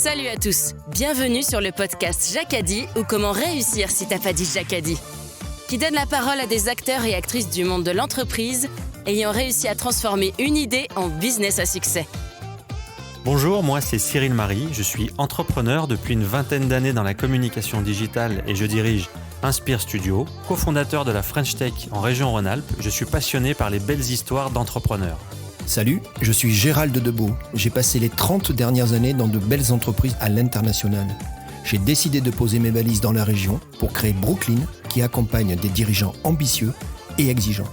Salut à tous, bienvenue sur le podcast Jacadi ou comment réussir si t'as pas dit Jacadi, qui donne la parole à des acteurs et actrices du monde de l'entreprise ayant réussi à transformer une idée en business à succès. Bonjour, moi c'est Cyril Marie, je suis entrepreneur depuis une vingtaine d'années dans la communication digitale et je dirige Inspire Studio, cofondateur de la French Tech en région Rhône-Alpes. Je suis passionné par les belles histoires d'entrepreneurs. Salut, je suis Gérald Debeau. J'ai passé les 30 dernières années dans de belles entreprises à l'international. J'ai décidé de poser mes valises dans la région pour créer Brooklyn, qui accompagne des dirigeants ambitieux et exigeants.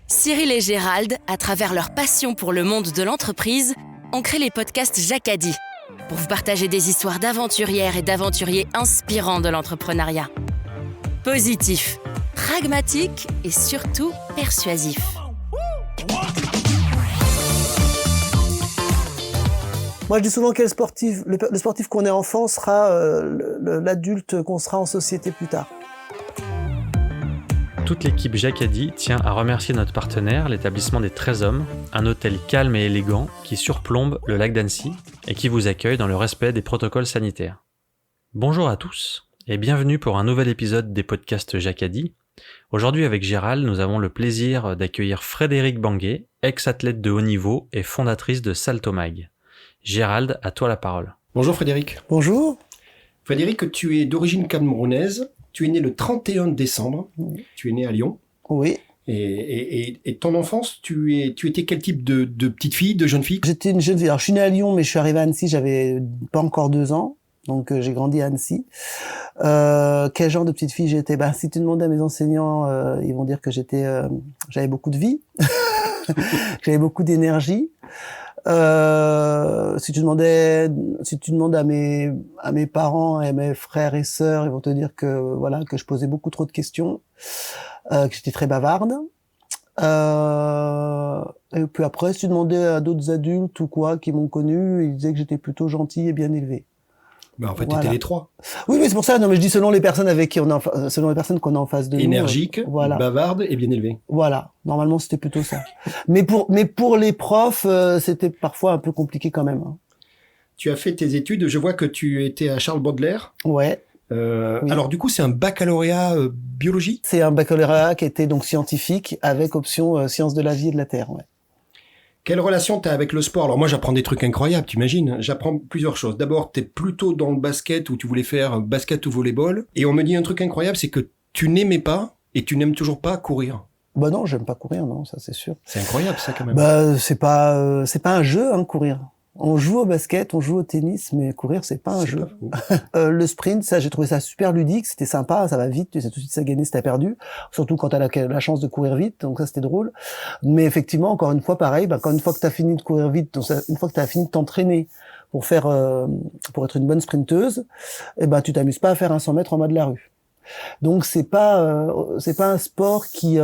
Cyril et Gérald, à travers leur passion pour le monde de l'entreprise, ont créé les podcasts Jacadi pour vous partager des histoires d'aventurières et d'aventuriers inspirants de l'entrepreneuriat. Positifs, pragmatiques et surtout persuasifs. Moi, je dis souvent que le sportif qu'on est enfant sera l'adulte qu'on sera en société plus tard. Toute l'équipe Jacadi tient à remercier notre partenaire, l'établissement des 13 Hommes, un hôtel calme et élégant qui surplombe le lac d'Annecy et qui vous accueille dans le respect des protocoles sanitaires. Bonjour à tous et bienvenue pour un nouvel épisode des podcasts Jacadi. Aujourd'hui avec Gérald, nous avons le plaisir d'accueillir Frédérique Banguet, ex-athlète de haut niveau et fondatrice de Saltomag. Gérald, à toi la parole. Bonjour Frédéric. Bonjour. Frédéric, tu es d'origine camerounaise. Tu es né le 31 décembre. Oui. Tu es né à Lyon. Oui. Et ton enfance, tu étais quel type de petite fille, de jeune fille? J'étais une jeune fille. Alors, je suis né à Lyon, mais je suis arrivé à Annecy, j'avais pas encore 2 ans. Donc, j'ai grandi à Annecy. Quel genre de petite fille j'étais? Si tu demandes à mes enseignants, ils vont dire que j'avais beaucoup de vie. J'avais beaucoup d'énergie. Si tu demandes à mes parents et à mes frères et sœurs, ils vont te dire que je posais beaucoup trop de questions, que j'étais très bavarde. Et puis après, si tu demandais à d'autres adultes ou quoi qui m'ont connu, ils disaient que j'étais plutôt gentil et bien élevé. En fait, t'étais les trois. Oui, c'est pour ça. Non, mais je dis selon les personnes selon les personnes qu'on a en face de nous. Énergique, bavarde et bien élevée. Voilà. Normalement, c'était plutôt ça. mais pour les profs, c'était parfois un peu compliqué quand même. Tu as fait tes études. Je vois que tu étais à Charles Baudelaire. Ouais. Oui. Alors du coup, c'est un baccalauréat biologie. C'est un baccalauréat qui était donc scientifique avec option sciences de la vie et de la terre. Ouais. Quelle relation t'as avec le sport? Alors moi, j'apprends des trucs incroyables, t'imagines? J'apprends plusieurs choses. D'abord, t'es plutôt dans le basket où tu voulais faire basket ou volleyball. Et on me dit un truc incroyable, c'est que tu n'aimais pas et tu n'aimes toujours pas courir. Non, j'aime pas courir, non, ça c'est sûr. C'est incroyable ça quand même. C'est pas un jeu, courir. On joue au basket, on joue au tennis, mais courir, c'est pas un jeu. Le sprint, ça, j'ai trouvé ça super ludique, c'était sympa, ça va vite, tu sais tout de suite ça gagner si t'as perdu. Surtout quand t'as la chance de courir vite, donc ça c'était drôle. Mais effectivement, encore une fois, pareil, quand une fois que t'as fini de courir vite, donc une fois que t'as fini de t'entraîner pour être une bonne sprinteuse, tu t'amuses pas à faire un 100 mètres en bas de la rue. Donc c'est pas un sport qui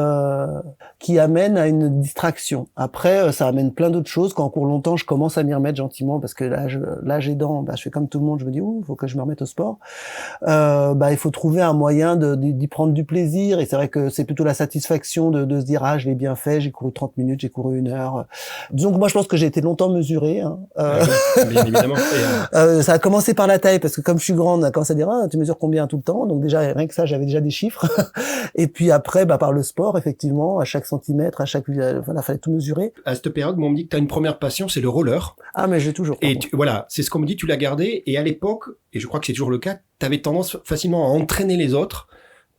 amène à une distraction. Après ça amène plein d'autres choses. Quand on court longtemps, je commence à m'y remettre gentiment parce que l'âge aidant, je fais comme tout le monde, je me dis faut que je me remette au sport. Il faut trouver un moyen d'y prendre du plaisir et c'est vrai que c'est plutôt la satisfaction de se dire je l'ai bien fait, j'ai couru 30 minutes, j'ai couru 1 heure. Disons que moi je pense que j'ai été longtemps mesuré bien évidemment. Ça a commencé par la taille parce que comme je suis grande, on a commencé à dire tu mesures combien tout le temps, donc déjà rien que ça, j'avais déjà des chiffres. Et puis après, par le sport, effectivement, à chaque centimètre, fallait tout mesurer. À cette période, on me dit que tu as une première passion, c'est le roller. Ah, mais j'ai toujours. Et c'est ce qu'on me dit, tu l'as gardé. Et à l'époque, et je crois que c'est toujours le cas, tu avais tendance facilement à entraîner les autres.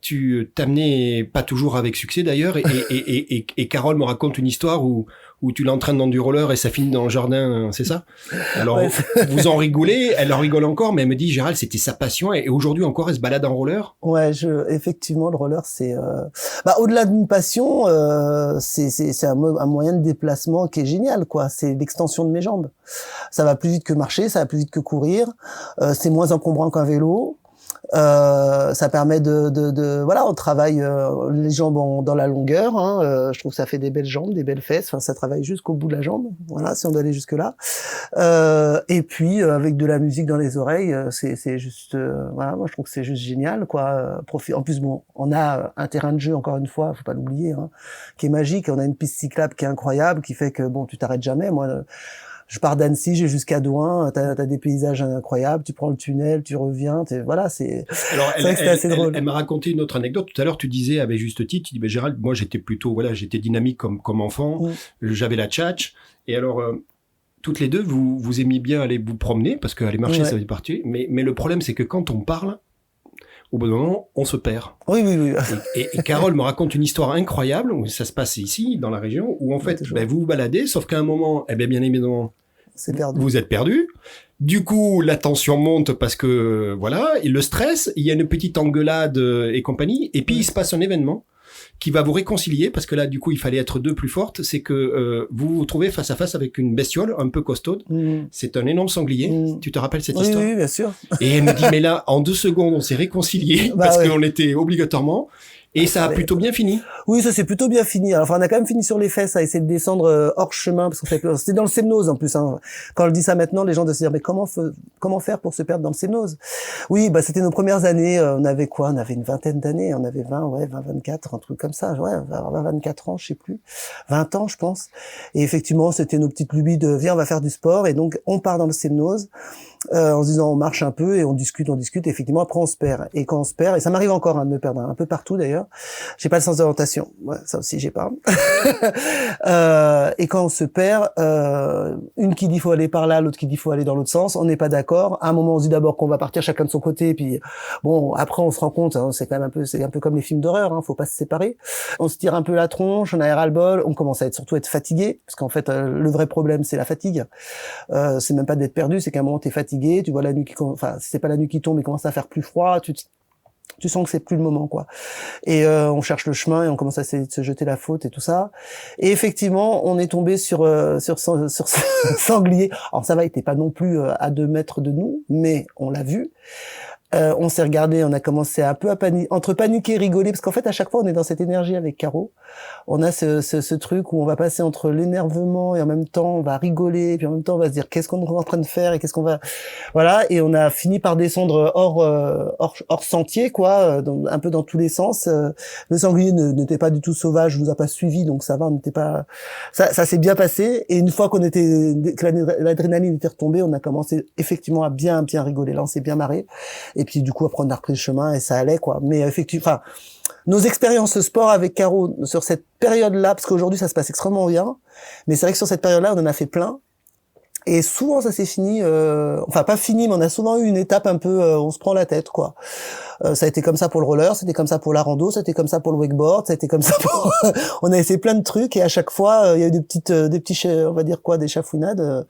Tu t'amenais pas toujours avec succès d'ailleurs. Et Carole me raconte une histoire où tu l'entraînes dans du roller et ça finit dans le jardin, c'est ça? Alors, vous en rigolez, elle en rigole encore, mais elle me dit, Gérald, c'était sa passion et aujourd'hui encore, elle se balade en roller? Ouais, effectivement, le roller, c'est, au-delà d'une passion, c'est un moyen de déplacement qui est génial, quoi. C'est l'extension de mes jambes. Ça va plus vite que marcher, ça va plus vite que courir, c'est moins encombrant qu'un vélo. Ça permet on travaille les jambes dans la longueur, je trouve que ça fait des belles jambes, des belles fesses, ça travaille jusqu'au bout de la jambe, si on doit aller jusque là. Et puis avec de la musique dans les oreilles, c'est juste moi je trouve que c'est juste génial, quoi. En plus on a un terrain de jeu, encore une fois, faut pas l'oublier, qui est magique, on a une piste cyclable qui est incroyable, qui fait que tu t'arrêtes jamais. Moi Je pars d'Annecy, j'ai jusqu'à Douin, t'as des paysages incroyables, tu prends le tunnel, tu reviens, voilà, c'est vrai que c'était assez drôle. Elle m'a raconté une autre anecdote. Tout à l'heure, tu disais, avec juste titre, tu dis, Gérald, moi, j'étais plutôt, voilà, j'étais dynamique comme enfant, j'avais la tchatch, et alors, toutes les deux, vous aimiez bien aller vous promener, parce qu'aller marcher, ça fait partie, mais le problème, c'est que quand on parle, au bout d'un moment, on se perd. Oui. Et Carole me raconte une histoire incroyable, où ça se passe ici, dans la région, où en fait, vous vous baladez, sauf qu'à un moment, bien évidemment, vous êtes perdu. Du coup, la tension monte parce que, voilà, et le stress, il y a une petite engueulade et compagnie, et puis il se passe un événement qui va vous réconcilier, parce que là, du coup, il fallait être deux plus fortes, c'est que vous vous trouvez face à face avec une bestiole un peu costaude. C'est un énorme sanglier. Tu te rappelles cette histoire? Oui, bien sûr. Et elle me dit, mais là, en 2 secondes, on s'est réconciliés, parce qu'on était obligatoirement... Et ça a plutôt bien fini. Oui, ça s'est plutôt bien fini. Enfin, on a quand même fini sur les fesses à essayer de descendre hors chemin, parce que c'était dans le Semnoz en plus. Hein. Quand on le dit ça maintenant, les gens doivent se dire, mais comment faire pour se perdre dans le Semnoz? Oui, c'était nos premières années. On avait quoi? On avait une vingtaine d'années. On avait 20, 24, un truc comme ça. 24 ans, je sais plus. 20 ans, je pense. Et effectivement, c'était nos petites lubies de, viens, on va faire du sport. Et donc, on part dans le Semnoz. En se disant on marche un peu et on discute, effectivement après on se perd. Et quand on se perd, et ça m'arrive encore de me perdre un peu partout d'ailleurs, j'ai pas le sens d'orientation, ça aussi j'ai pas. Et quand on se perd, une qui dit faut aller par là, l'autre qui dit faut aller dans l'autre sens, on n'est pas d'accord. À un moment on se dit d'abord qu'on va partir chacun de son côté, puis bon après on se rend compte, c'est quand même un peu comme les films d'horreur, faut pas se séparer. On se tire un peu la tronche, on a ras-le-bol, on commence à surtout être fatigué, parce qu'en fait le vrai problème c'est la fatigue. C'est même pas d'être perdu, c'est qu'à un moment t'es fatigué, tu vois la nuit c'est pas la nuit qui tombe, il commence à faire plus froid, tu sens que c'est plus le moment, quoi. Et on cherche le chemin et on commence à essayer de se jeter la faute et tout ça. Et effectivement, on est tombé sur sanglier. Alors ça va, il était pas non plus à 2 mètres de nous, mais on l'a vu. On s'est regardé, on a commencé un peu à entre paniquer et rigoler, parce qu'en fait, à chaque fois, on est dans cette énergie avec Caro. On a ce truc où on va passer entre l'énervement et en même temps, on va rigoler, et puis en même temps, on va se dire qu'est-ce qu'on est en train de faire et qu'est-ce qu'on va... Voilà, et on a fini par descendre hors sentier, quoi, un peu dans tous les sens. Le sanglier n'était pas du tout sauvage, nous a pas suivis, donc ça va, on n'était pas... Ça s'est bien passé, et une fois que l'adrénaline était retombée, on a commencé effectivement à bien rigoler. Là, on s'est bien marré. Et puis du coup après on a repris le chemin et ça allait, quoi. Mais effectivement, nos expériences sport avec Caro sur cette période-là, parce qu'aujourd'hui ça se passe extrêmement bien, mais c'est vrai que sur cette période-là on en a fait plein. Et souvent ça s'est fini, pas fini, mais on a souvent eu une étape un peu, on se prend la tête, quoi. Ça a été comme ça pour le roller, c'était comme ça pour la rando, c'était comme ça pour le wakeboard, ça a été comme ça pour... On a essayé plein de trucs et à chaque fois, il y a eu des petits, on va dire quoi, des chafouinades.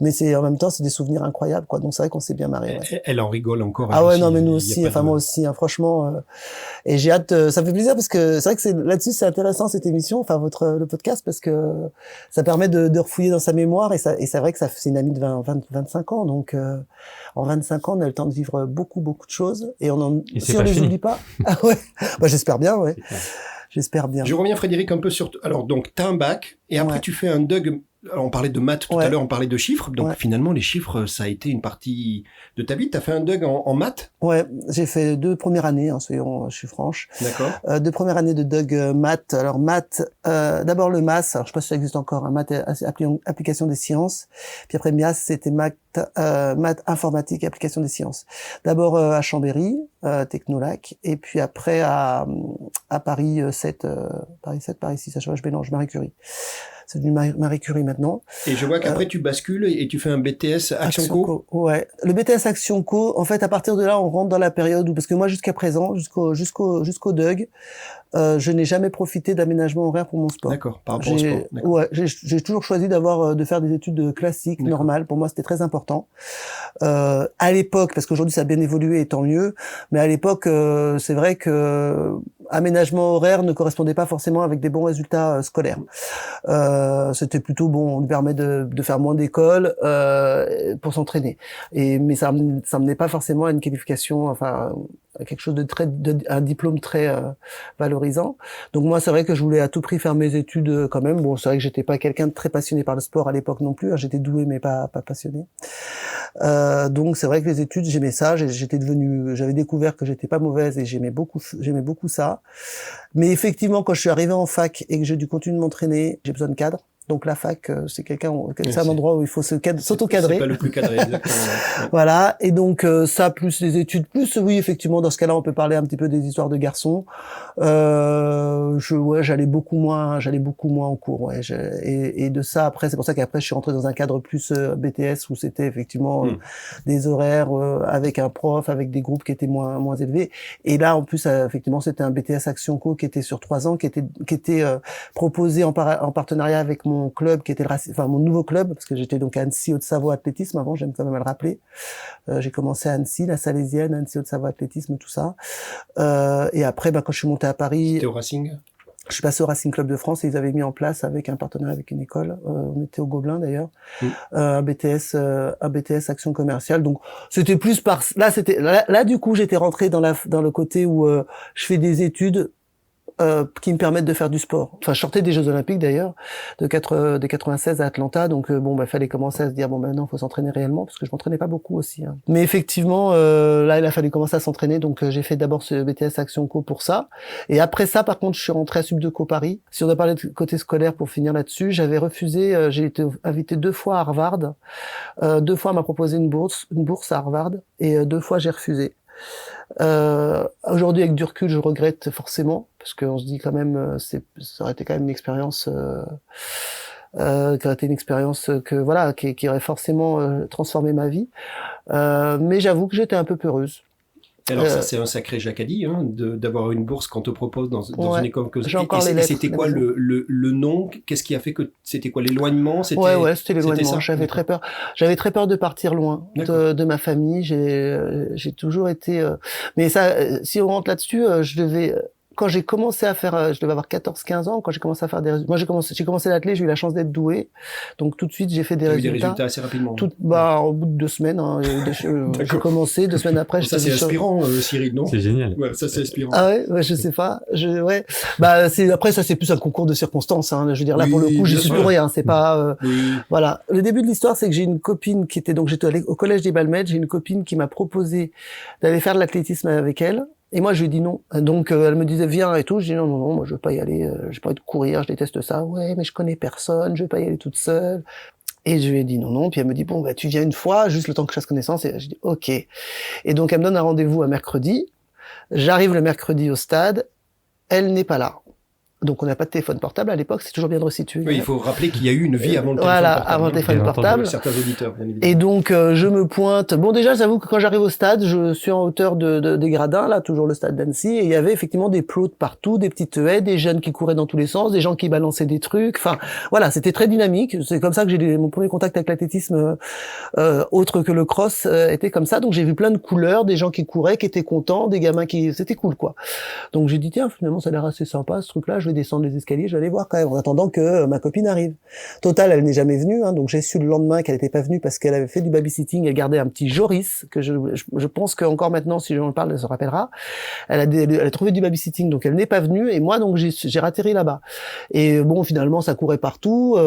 Mais en même temps, c'est des souvenirs incroyables, quoi. Donc c'est vrai qu'on s'est bien marré. Ouais. Elle en rigole encore. Ah ouais, non, mais nous aussi, moi aussi, franchement. Et j'ai hâte, ça me fait plaisir parce que c'est vrai que là-dessus, c'est intéressant cette émission, le podcast, parce que ça permet de refouiller dans sa mémoire et c'est vrai que c'est une amie de 25 ans, donc en 25 ans, on a le temps de vivre beaucoup de choses et si on les oublie pas. Ah ouais. J'espère bien, ouais. J'espère bien. Je reviens, Frédéric, un peu sur... Alors, donc, t'as un bac, et après, tu fais un DUG. Alors, on parlait de maths tout à l'heure, on parlait de chiffres. Donc, finalement, les chiffres, ça a été une partie de ta vie. T'as fait un DUG en maths? Ouais, j'ai fait 2 premières années, je suis franche. D'accord. 2 premières années de DUG maths. Alors, maths, d'abord le MAS. Alors, je sais pas si ça existe encore, maths, application des sciences. Puis après, MIAS, c'était maths informatique, application des sciences. D'abord à Chambéry, Technolac, et puis après à Paris 7, Paris 6, je mélange, Marie Curie. C'est du Marie Curie maintenant. Et je vois qu'après tu bascules et tu fais un BTS Action Co. Ouais. Le BTS Action Co, en fait, à partir de là, on rentre dans la période où, parce que moi, jusqu'à présent, jusqu'au DUG, je n'ai jamais profité d'aménagement horaire pour mon sport. D'accord, par rapport au sport. Ouais, j'ai toujours choisi de faire des études classiques, normales. Pour moi, c'était très important. À l'époque, parce qu'aujourd'hui ça a bien évolué et tant mieux, mais à l'époque, c'est vrai que aménagement horaire ne correspondait pas forcément avec des bons résultats scolaires. C'était plutôt bon, on lui permet de faire moins d'école pour s'entraîner. Mais ça menait pas forcément à une qualification, à quelque chose un diplôme très valorisant. Donc moi, c'est vrai que je voulais à tout prix faire mes études quand même. Bon, c'est vrai que j'étais pas quelqu'un de très passionné par le sport à l'époque non plus. J'étais doué mais pas passionné. Donc c'est vrai que les études, j'aimais ça. J'avais découvert que j'étais pas mauvaise et j'aimais beaucoup ça. Mais effectivement, quand je suis arrivé en fac et que j'ai dû continuer de m'entraîner, j'ai besoin de cadre. Donc la fac, c'est c'est un endroit où il faut s'auto-cadrer. C'est pas le plus cadré, exactement. Ouais. Voilà. Et donc ça, plus les études, plus oui, effectivement, dans ce cas-là, on peut parler un petit peu des histoires de garçons. J'allais beaucoup moins en cours. Ouais. Et de ça, après, c'est pour ça qu'après, je suis rentré dans un cadre plus BTS où c'était effectivement des horaires avec un prof, avec des groupes qui étaient moins élevés. Et là, en plus, effectivement, c'était un BTS Action Co qui était sur 3 ans, qui était proposé en partenariat avec mon club, qui était mon nouveau club, parce que j'étais donc à Annecy Haute-Savoie Athlétisme avant, j'aime quand même le rappeler. J'ai commencé à Annecy, la Salésienne, Annecy Haute-Savoie Athlétisme, tout ça. Et après, quand je suis monté à Paris, c'était au Racing. Je suis passé au Racing Club de France et ils avaient mis en place avec un partenariat avec une école, on était au Gobelin d'ailleurs, un BTS Action Commerciale. Donc c'était plus là du coup j'étais rentré dans le côté où je fais des études qui me permettent de faire du sport. Enfin, je sortais des Jeux Olympiques d'ailleurs, de 96 à Atlanta, donc fallait commencer à se dire non, faut s'entraîner réellement, parce que je m'entraînais pas beaucoup aussi. Hein. Mais effectivement, là, il a fallu commencer à s'entraîner, donc j'ai fait d'abord ce BTS Action Co pour ça, et après ça, par contre, je suis rentré à Subdeco Paris. Si on a parlé de côté scolaire pour finir là-dessus, j'avais refusé, j'ai été invité 2 fois à Harvard, 2 fois on m'a proposé une bourse à Harvard, et 2 fois j'ai refusé. Aujourd'hui, avec du recul, je regrette forcément, parce qu'on se dit quand même, ça aurait été quand même une expérience, qui aurait été une expérience qui aurait forcément transformé ma vie. Mais j'avoue que j'étais un peu peureuse. Alors ça, c'est un sacré jacadi, hein, d'avoir une bourse qu'on te propose dans une école que j'ai encore les lettres. C'était quoi le nom? Qu'est-ce qui a fait que c'était quoi l'éloignement? C'était l'éloignement. J'avais très peur. J'avais très peur de partir loin de ma famille. J'ai toujours été. Mais ça, si on rentre là-dessus, quand j'ai commencé à faire, je devais avoir 14-15 ans, quand j'ai commencé à faire des résultats. Moi, j'ai commencé l'athlé, j'ai eu la chance d'être doué. Donc, tout de suite, j'ai fait des résultats. Des résultats assez rapidement. Au bout de 2 semaines, hein, j'ai commencé, 2 semaines après. Ça, c'est inspirant, Cyril, non? C'est génial. Ouais, ça, c'est inspirant. Ah ouais, je sais pas. Après, ça, c'est plus un concours de circonstances, hein. Je veux dire, là, pour le coup, j'y suis pour rien. C'est pas, voilà. Le début de l'histoire, c'est que j'ai une copine qui était, donc, j'étais au collège des Balmettes, j'ai une copine qui m'a proposé d'aller faire de l'athlétisme avec elle. Et moi, je lui ai dit non. Donc, elle me disait, viens et tout. Je dis non, moi, je veux pas y aller. J'ai pas envie de courir, je déteste ça. Ouais, mais je connais personne, je vais pas y aller toute seule. Et je lui ai dit non. Puis elle me dit, tu viens une fois, juste le temps que je fasse connaissance. Et je dis, ok. Et donc, elle me donne un rendez-vous à mercredi. J'arrive le mercredi au stade. Elle n'est pas là. Donc, on n'a pas de téléphone portable à l'époque, c'est toujours bien de resituer. Oui, il faut rappeler qu'il y a eu une vie avant le téléphone portable. Voilà, avant le téléphone portable. Certains auditeurs, bien évidemment. Et donc, je me pointe. Bon, déjà, j'avoue que quand j'arrive au stade, je suis en hauteur des gradins, là, toujours le stade d'Annecy, et il y avait effectivement des plots de partout, des petites haies, des jeunes qui couraient dans tous les sens, des gens qui balançaient des trucs. Enfin, voilà, c'était très dynamique. C'est comme ça que mon premier contact avec l'athlétisme, autre que le cross, était comme ça. Donc, j'ai vu plein de couleurs, des gens qui couraient, qui étaient contents, des gamins c'était cool, quoi. Donc, j'ai dit, tiens, finalement, ça a l'air assez sympa, ce truc-là. Je vais descendre les escaliers, je vais aller voir quand même, en attendant que ma copine arrive. Total, elle n'est jamais venue, hein, donc j'ai su le lendemain qu'elle n'était pas venue parce qu'elle avait fait du babysitting, elle gardait un petit Joris, que je pense qu'encore maintenant, si j'en parle, elle se rappellera. Elle a trouvé du babysitting, donc elle n'est pas venue, et moi, donc, j'ai ratterri là-bas. Et bon, finalement, ça courait partout,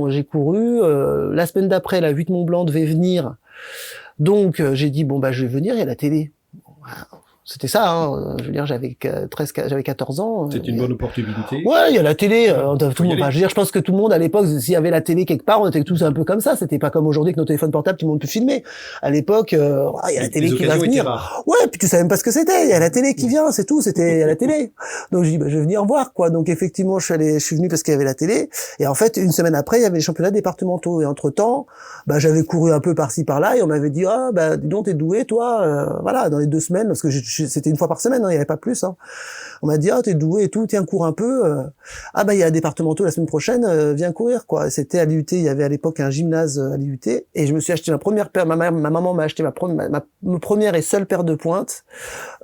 j'ai couru, la semaine d'après, la 8 Mont-Blanc devait venir, donc j'ai dit, je vais venir, il y a la télé. C'était ça, hein. Je veux dire, j'avais 14 ans. C'était une bonne opportunité. Ouais, il y a la télé, tout le monde, je veux dire, je pense que tout le monde, à l'époque, s'il y avait la télé quelque part, on était tous un peu comme ça. C'était pas comme aujourd'hui que nos téléphones portables, tout le monde peut filmer. À l'époque, il y a la télé qui va venir. Ouais, puis tu savais même pas ce que c'était. Il y a la télé qui vient, c'est tout. C'était à la télé. Donc, je dis, je vais venir voir, quoi. Donc, effectivement, je suis venu parce qu'il y avait la télé. Et en fait, une semaine après, il y avait les championnats départementaux. Et entre temps, j'avais couru un peu par-ci, par-là, et on m'avait dit, dis donc, t'es doué, toi, voilà, dans les 2 semaines, parce que c'était une fois par semaine, hein, il y avait pas plus, hein. On m'a dit, t'es doué et tout, tiens, cours un peu, il y a départementaux la semaine prochaine, viens courir, quoi. C'était à l'IUT, il y avait à l'époque un gymnase à l'IUT, et je me suis acheté ma première paire, ma maman m'a acheté ma première et seule paire de pointes,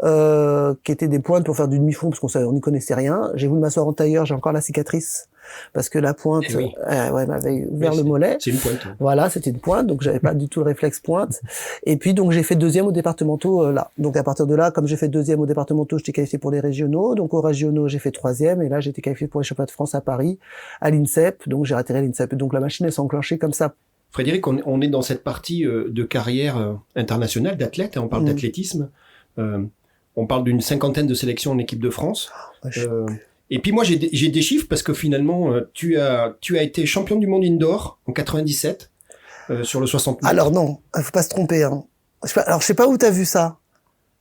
qui étaient des pointes pour faire du demi-fond, parce qu'on n'y connaissait rien. J'ai voulu m'asseoir en tailleur, j'ai encore la cicatrice, parce que la pointe, m'avait ouvert le mollet. C'est une pointe. Ouais. Voilà, c'était une pointe, donc j'avais pas du tout le réflexe pointe. Et puis donc j'ai fait 2e au départementaux là. Donc à partir de là, comme j'ai fait 2e au départementaux, j'étais qualifié pour les régionaux. Donc aux régionaux, j'ai fait 3e, et là j'étais qualifié pour les championnats de France à Paris, à l'INSEP. Donc j'ai atterri à l'INSEP. Donc la machine elle s'est enclenchée comme ça. Frédéric, on est dans cette partie de carrière internationale d'athlète. On parle d'athlétisme. On parle d'une 50aine de sélections en équipe de France. Et puis moi, j'ai des chiffres parce que finalement, tu as été champion du monde indoor en 97 sur le 60 mètres. Alors non, faut pas se tromper. Hein. Alors je sais pas où t'as vu ça.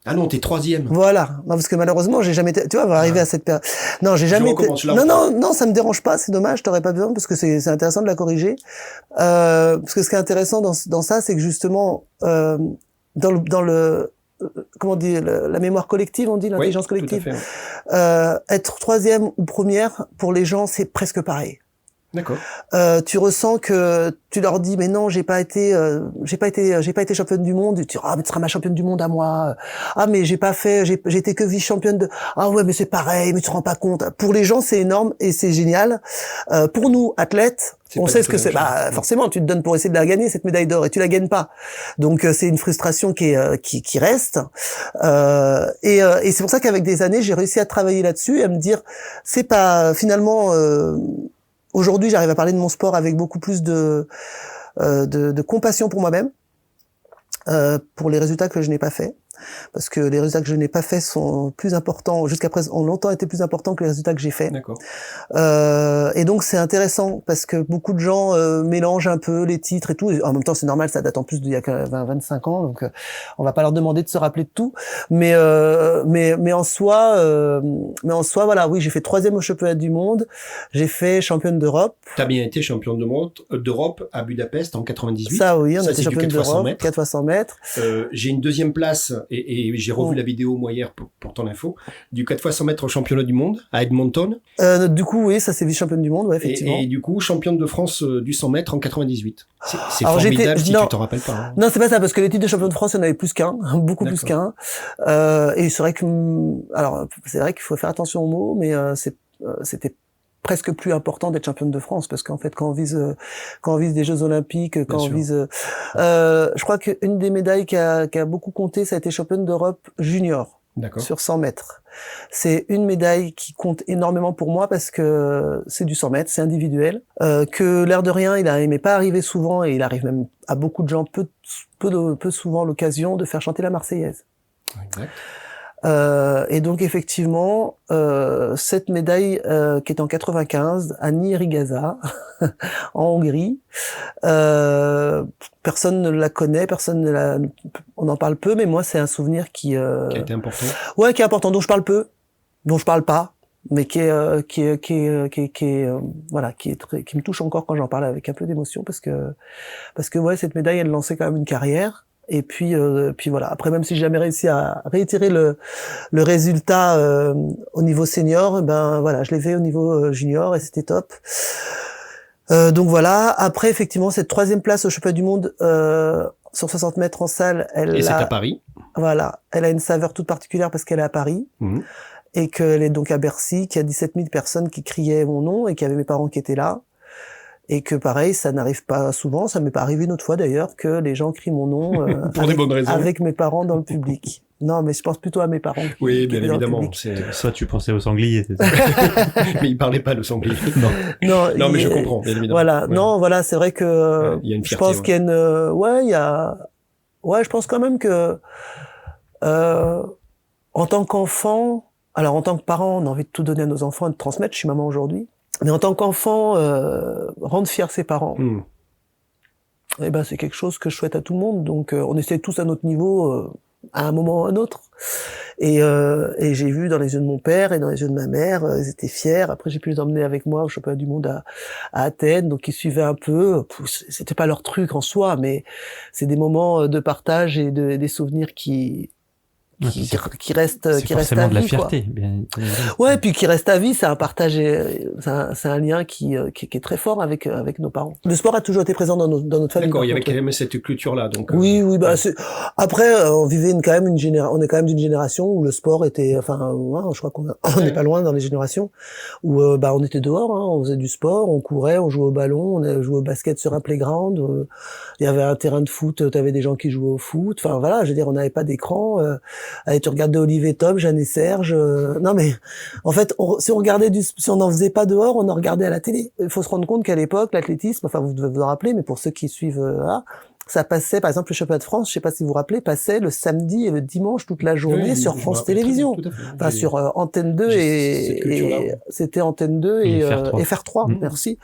Ah non, t'es 3e. Voilà. Non, parce que malheureusement, j'ai jamais été, tu vois, on va arriver à cette période. Non, j'ai jamais été, non, ça me dérange pas, c'est dommage, t'aurais pas besoin, parce que c'est intéressant de la corriger. Parce que ce qui est intéressant dans ça, c'est que justement, dans le, comment on dit, la mémoire collective, on dit, l'intelligence collective. Tout à fait. Être 3e ou première, pour les gens, c'est presque pareil. D'accord. Tu ressens que tu leur dis mais non, j'ai pas été championne du monde. Et tu dis ah mais tu seras ma championne du monde à moi. Ah mais j'ai été que vice-championne de. Ah ouais mais c'est pareil, mais tu te rends pas compte. Pour les gens c'est énorme et c'est génial. Pour nous athlètes, on sait ce que c'est. Bah forcément tu te donnes pour essayer de la gagner cette médaille d'or et tu la gagnes pas. Donc c'est une frustration qui reste. Et c'est pour ça qu'avec des années j'ai réussi à travailler là-dessus et à me dire c'est pas finalement. Aujourd'hui, j'arrive à parler de mon sport avec beaucoup plus de compassion pour moi-même, pour les résultats que je n'ai pas faits. Parce que les résultats que je n'ai pas faits sont plus importants, jusqu'à présent, ont longtemps été plus importants que les résultats que j'ai faits. D'accord. Et donc, c'est intéressant parce que beaucoup de gens mélangent un peu les titres et tout. Et en même temps, c'est normal, ça date en plus d'il y a 25 ans, donc on va pas leur demander de se rappeler de tout. Mais en soi, voilà, oui, j'ai fait 3e au championnat du monde. J'ai fait championne d'Europe. T'as bien été championne d'Europe à Budapest en 98. Ça, oui, on était championne d'Europe, 4 fois 100 mètres. J'ai une 2e place. Et j'ai revu la vidéo moi hier pour ton info du 4 fois 100 mètres au championnat du monde à Edmonton. Du coup oui, ça c'est vice-championne du monde, ouais, effectivement. Et du coup championne de France du 100 mètres en 98. C'est formidable si tu te rappelles pas. Hein. Non, c'est pas ça parce que les titres de champion de France, il y en avait plus qu'un, beaucoup plus qu'un. Et c'est vrai qu'il faut faire attention aux mots, mais c'était presque plus important d'être championne de France parce qu'en fait quand on vise des Jeux Olympiques, quand on vise je crois qu'une des médailles qui a beaucoup compté, ça a été championne d'Europe junior sur 100 mètres. C'est une médaille qui compte énormément pour moi parce que c'est du 100 mètres, c'est individuel, que l'air de rien, il m'est pas arrivé souvent et il arrive même à beaucoup de gens peu souvent l'occasion de faire chanter la Marseillaise. Exact. Et donc effectivement, cette médaille qui est en 95 à Nyíregyháza en Hongrie, personne ne la connaît, on en parle peu, mais moi c'est un souvenir qui a été important. Ouais, qui est important, dont je parle peu, dont je parle pas, mais qui me touche encore quand j'en parle avec un peu d'émotion parce que ouais, cette médaille elle lançait quand même une carrière. Et puis voilà. Après, même si j'ai jamais réussi à réitérer le résultat au niveau senior, ben voilà, je l'ai fait au niveau junior et c'était top. Donc voilà. Après, effectivement, cette 3e place au championnat du monde sur 60 mètres en salle, c'est à Paris. Voilà, elle a une saveur toute particulière parce qu'elle est à Paris et qu'elle est donc à Bercy, qu'il y a 17 000 personnes qui criaient mon nom et qu'il y avait mes parents qui étaient là. Et que pareil, ça n'arrive pas souvent, ça m'est pas arrivé une autre fois d'ailleurs, que les gens crient mon nom pour des bonnes raisons. Avec mes parents dans le public. Non, mais je pense plutôt à mes parents. Oui, bien évidemment. Soit tu pensais au sanglier. Mais il parlait pas de sanglier. Non, mais je comprends, bien évidemment. Voilà, ouais. Non, voilà, c'est vrai que il y a une fierté, je pense qu'il y a je pense quand même que en tant qu'enfant, alors en tant que parent, on a envie de tout donner à nos enfants et de transmettre. Je suis maman aujourd'hui. Mais en tant qu'enfant, rendre fier ses parents, eh ben c'est quelque chose que je souhaite à tout le monde. Donc on essaie tous à notre niveau, à un moment ou à un autre. Et j'ai vu dans les yeux de mon père et dans les yeux de ma mère, ils étaient fiers. Après j'ai pu les emmener avec moi au championnat du monde à Athènes, donc ils suivaient un peu. C'était pas leur truc en soi, mais c'est des moments de partage et des souvenirs qui reste à vie, de la fierté, quoi. Bien. Ouais, puis qui reste à vie, c'est un partage, c'est un lien qui est très fort avec nos parents. Le sport a toujours été présent dans notre famille. D'accord, il y avait quand même cette culture-là, donc. Oui, bah après on vivait on est quand même d'une génération où le sport était, je crois qu'on n'est pas loin dans les générations où on était dehors, on faisait du sport, on courait, on jouait au ballon, on jouait au basket sur un playground, il y avait un terrain de foot, t'avais des gens qui jouaient au foot, enfin voilà, je veux dire, on n'avait pas d'écran. Allez, tu regardais Olivier Tom, Jeanne et Serge. Non mais en fait, si on n'en faisait pas dehors, on en regardait à la télé. Il faut se rendre compte qu'à l'époque, l'athlétisme, enfin vous devez vous en rappeler, mais pour ceux qui suivent là, ça passait, par exemple, le championnat de France, je sais pas si vous vous rappelez, passait le samedi et le dimanche toute la journée sur France Télévisions. Enfin, sur Antenne 2 et c'était Antenne 2 et FR3, merci.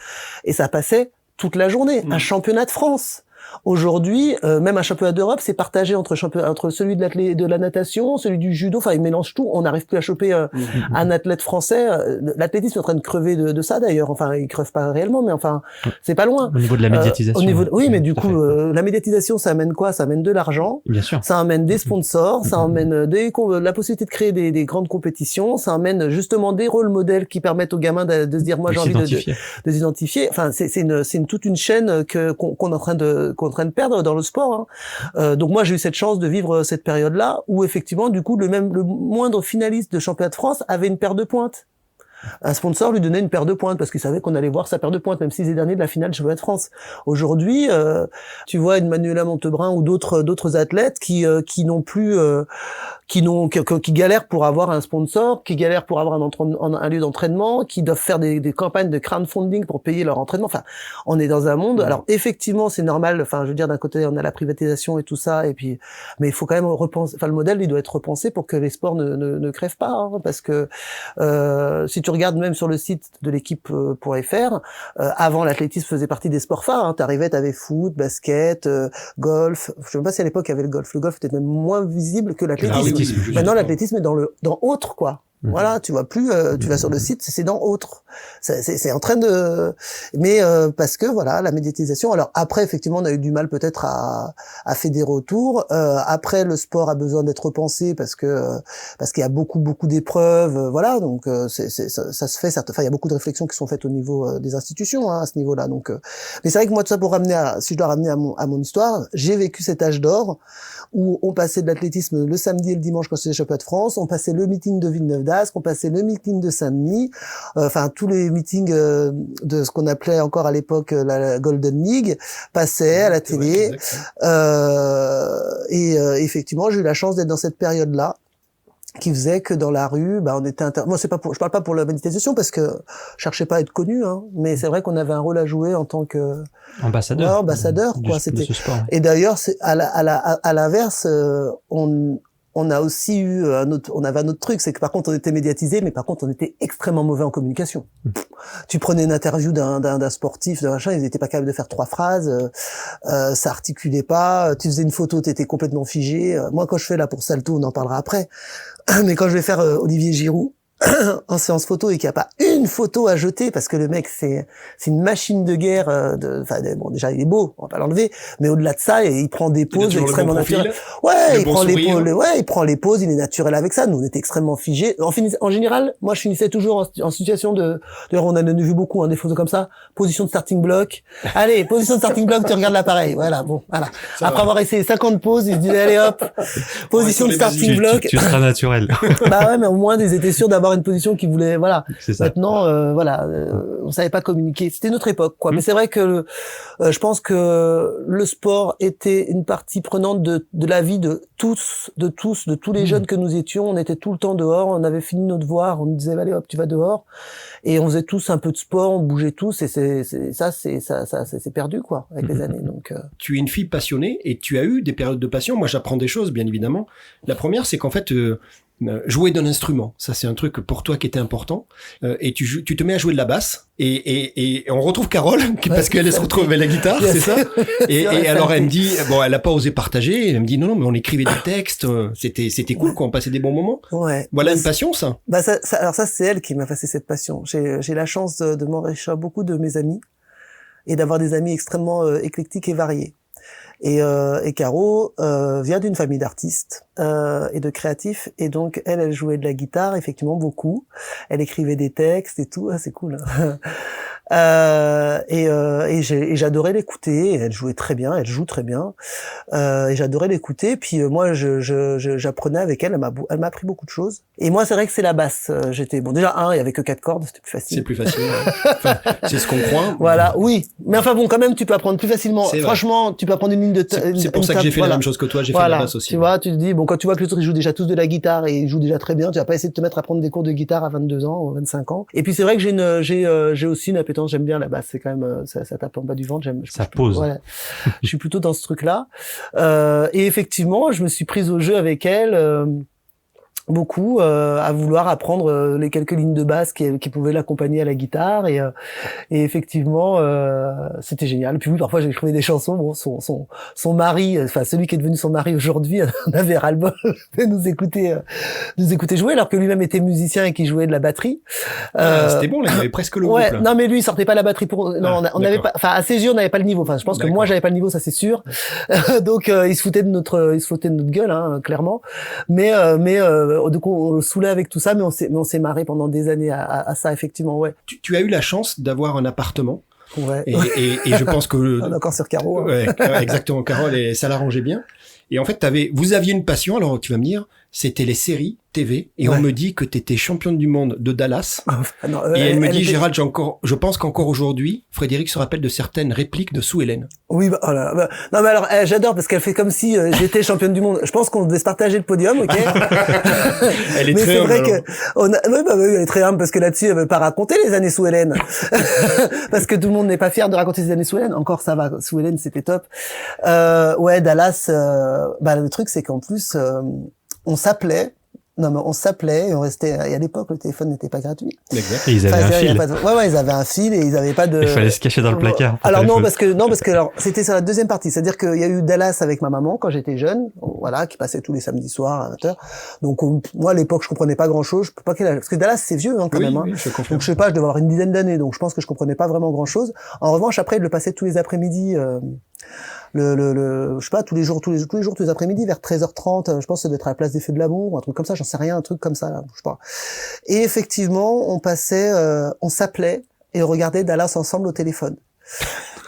Et ça passait toute la journée. Un championnat de France. Aujourd'hui, même un championnat d'Europe, c'est partagé entre celui de la natation, celui du judo. Enfin, ils mélangent tout. On n'arrive plus à choper un athlète français. L'athlétisme est en train de crever de ça d'ailleurs. Enfin, il crève pas réellement, mais enfin, c'est pas loin. Au niveau de la médiatisation. Oui, mais du coup, la médiatisation, ça amène quoi? Ça amène de l'argent. Bien sûr. Ça amène des sponsors. Ça amène la possibilité de créer des grandes compétitions. Ça amène justement des rôles modèles qui permettent aux gamins de se dire, moi, j'ai envie de s'identifier. Enfin, c'est toute une chaîne qu'on est en train de perdre dans le sport. Donc moi j'ai eu cette chance de vivre cette période-là où effectivement du coup le moindre finaliste de championnat de France avait une paire de pointes. Un sponsor lui donnait une paire de pointes parce qu'il savait qu'on allait voir sa paire de pointes, même si c'est dernier de la finale du championnat de France. Aujourd'hui, tu vois une Manuela Montebrun ou d'autres athlètes qui n'ont plus qui galèrent pour avoir un sponsor, qui galèrent pour avoir un lieu d'entraînement, qui doivent faire des campagnes de crowdfunding pour payer leur entraînement. Enfin, on est dans un monde. Alors effectivement, c'est normal. Enfin, je veux dire, d'un côté, on a la privatisation et tout ça, et puis, mais il faut quand même repenser. Enfin, le modèle, il doit être repensé pour que les sports ne crèvent pas, parce que si tu regardes même sur le site de l'équipe.fr, avant l'athlétisme faisait partie des sports phares. T'avais foot, basket, golf. Je sais même pas si à l'époque il y avait le golf. Le golf était même moins visible que l'athlétisme. Maintenant, l'athlétisme est dans autre, quoi. Voilà, tu vois plus, tu vas sur le site, c'est dans autre. C'est en train de, mais parce que voilà, la médiatisation. Alors après, effectivement, on a eu du mal peut-être à faire des retours. Après, le sport a besoin d'être repensé parce qu'il y a beaucoup d'épreuves, voilà. Donc ça se fait. Enfin, il y a beaucoup de réflexions qui sont faites au niveau des institutions à ce niveau-là. Donc, mais c'est vrai que moi, tout ça pour si je dois ramener à mon histoire, j'ai vécu cet âge d'or où on passait de l'athlétisme le samedi et le dimanche quand c'était les championnats de France, on passait le meeting de Villeneuve d'Ascq, on passait le meeting de Saint-Denis, enfin tous les meetings de ce qu'on appelait encore à l'époque la Golden League passaient à la télé. Effectivement, j'ai eu la chance d'être dans cette période-là, qui faisait que dans la rue, on était moi je parle pas pour la médiatisation parce que je cherchais pas à être connu, mais c'est vrai qu'on avait un rôle à jouer en tant que ambassadeur, quoi. C'était. Ce sport. Et d'ailleurs, c'est à l'inverse, on a aussi eu on avait un autre truc, c'est que par contre on était médiatisé, mais par contre on était extrêmement mauvais en communication. Tu prenais une interview d'un sportif, d'un machin, ils étaient pas capables de faire 3 phrases, ça articulait pas, tu faisais une photo, t'étais complètement figé. Moi quand je fais là pour Salto, on en parlera après, mais quand je vais faire Olivier Giroud en séance photo et qu'il n'y a pas une photo à jeter parce que le mec c'est une machine de guerre bon déjà il est beau, on va pas l'enlever, mais au-delà de ça il prend des poses extrêmement naturelles. Ouais, il prend les poses, il est naturel avec ça. Nous on était extrêmement figés. En général, moi je finissais toujours en situation d'ailleurs on en a vu beaucoup des photos comme ça, position de starting block. Allez, position de starting block, tu regardes l'appareil. Voilà, bon, voilà. Après avoir essayé 50 poses, il se disait allez hop, position de starting block. Tu seras naturel. Bah ouais, mais au moins ils étaient sûrs d'avoir une position qu'ils voulaient, voilà. Maintenant, on savait pas communiquer. C'était notre époque, quoi. Mais c'est vrai que je pense que le sport était une partie prenante de la vie de tous les jeunes que nous étions. On était tout le temps dehors. On avait fini nos devoirs. On nous disait allez hop, tu vas dehors. Et on faisait tous un peu de sport. On bougeait tous. Et c'est perdu, quoi, avec les années. Donc. Tu es une fille passionnée et tu as eu des périodes de passion. Moi, j'apprends des choses, bien évidemment. La première, c'est qu'en fait. Jouer d'un instrument, ça c'est un truc pour toi qui était important, et tu te mets à jouer de la basse et on retrouve Carole parce qu'elle se retrouve avec la guitare, c'est ça. Et alors elle me dit elle a pas osé partager, elle me dit non mais on écrivait des textes, c'était cool quoi, on passait des bons moments. Ouais. Voilà une passion ça. Alors ça c'est elle qui m'a passé cette passion. J'ai la chance de m'enrichir beaucoup de mes amis et d'avoir des amis extrêmement éclectiques et variés. Et Caro vient d'une famille d'artistes et de créatifs, et donc elle jouait de la guitare effectivement beaucoup. Elle écrivait des textes et tout, c'est cool. Et j'adorais l'écouter. Elle jouait très bien, elle joue très bien. Et j'adorais l'écouter. Puis moi, j'apprenais avec elle. Elle m'a appris beaucoup de choses. Et moi, c'est vrai que c'est la basse. J'étais bon. Déjà il y avait que 4 cordes, c'était plus facile. C'est plus facile. Enfin, c'est ce qu'on croit. Voilà, oui. Mais enfin bon, quand même, tu peux apprendre plus facilement. Franchement, tu peux apprendre une ligne de. C'est pour ça que j'ai fait la même chose que toi. J'ai fait la basse aussi. Tu vois, tu te dis bon, quand tu vois que les autres ils jouent déjà tous de la guitare et ils jouent déjà très bien, tu vas pas essayer de te mettre à prendre des cours de guitare à 22 ans ou 25 ans. Et puis c'est vrai que j'ai aussi une appétence. J'aime bien la basse. C'est quand même ça tape en bas du ventre. Ça pose. Ouais. Je suis plutôt dans ce truc-là. Et effectivement, je me suis prise au jeu avec elle. Beaucoup à vouloir apprendre les quelques lignes de basse qui pouvaient l'accompagner à la guitare et effectivement c'était génial. Puis oui, parfois j'écrivais des chansons. Bon, son mari, enfin celui qui est devenu son mari aujourd'hui, on avait ras-le-bol de nous écouter jouer alors que lui-même était musicien et qu'il jouait de la batterie. C'était bon, là, il avait presque le groupe. Ouais, là. non mais lui il sortait pas la batterie pour. Non, on n'avait pas. Enfin à ses yeux on n'avait pas le niveau. Enfin je pense que moi j'avais pas le niveau, ça c'est sûr. Donc il se foutait de notre gueule, hein, clairement. Mais donc on le saoulait avec tout ça, mais on s'est marré pendant des années à ça, effectivement, ouais. Tu as eu la chance d'avoir un appartement. Ouais. Et je pense que... On est encore sur Caro. Hein. Ouais, exactement, Carole, et ça l'arrangeait bien. Et en fait, vous aviez une passion, alors tu vas me dire, c'était les séries TV, et on me dit que t'étais championne du monde de Dallas. Non, et elle me dit, Gérald, je pense qu'encore aujourd'hui, Frédéric se rappelle de certaines répliques de Sue Ellen. Oui, non mais alors, j'adore parce qu'elle fait comme si j'étais championne du monde. Je pense qu'on devait se partager le podium, ok. Elle est mais très c'est humble. vrai que oui, elle est très humble parce que là-dessus, elle veut pas raconter les années Sue Ellen. Parce que tout le monde n'est pas fier de raconter les années Sue Ellen. Encore ça va, Sue Ellen, c'était top. Ouais, Dallas. Le truc, c'est qu'en plus, on s'appelait. Non, mais on s'appelait et on restait. Et à l'époque, le téléphone n'était pas gratuit. Exact. Et ils avaient un fil. Ouais, ils avaient un fil et ils avaient pas de. Il fallait se cacher dans le placard. Alors non, parce que alors c'était sur la deuxième partie. C'est-à-dire qu'il y a eu Dallas avec ma maman quand j'étais jeune, voilà, qui passait tous les samedis soirs à 20h. Donc moi à l'époque, je comprenais pas grand-chose. Je peux pas parce que Dallas c'est vieux quand même. Oui, je comprends. Donc je sais pas, je devais avoir une dizaine d'années. Donc je pense que je comprenais pas vraiment grand-chose. En revanche, après, il le passait tous les après-midi. Je sais pas, tous les jours, tous les après-midi, vers 13h30, je pense que ça doit être à la place des Feux de l'amour, ou un truc comme ça, j'en sais rien, un truc comme ça, là, je sais pas. Et effectivement, on s'appelait et on regardait Dallas ensemble au téléphone.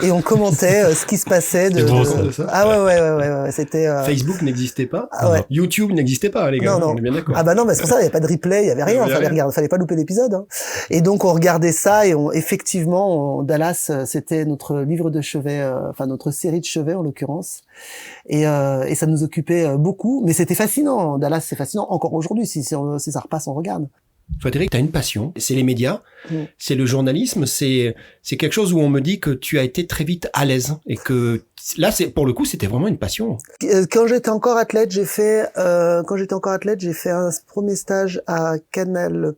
Et on commentait ce qui se passait de ça. Ah ouais, c'était Facebook n'existait pas. Ah ouais. YouTube n'existait pas, les gars. Non. On est bien d'accord. Ah bah non, mais c'est pour ça, il y avait pas de replay, il y avait rien, fallait pas louper l'épisode, hein. Et donc on regardait ça et effectivement Dallas c'était notre livre de chevet, enfin notre série de chevet en l'occurrence. Et ça nous occupait beaucoup, mais c'était fascinant. Dallas c'est fascinant encore aujourd'hui, si ça repasse on regarde. Frédéric, tu as une passion, c'est les médias, c'est le journalisme, c'est quelque chose où on me dit que tu as été très vite à l'aise et que là, pour le coup, c'était vraiment une passion. Quand j'étais encore athlète, j'ai fait un premier stage à Canal+.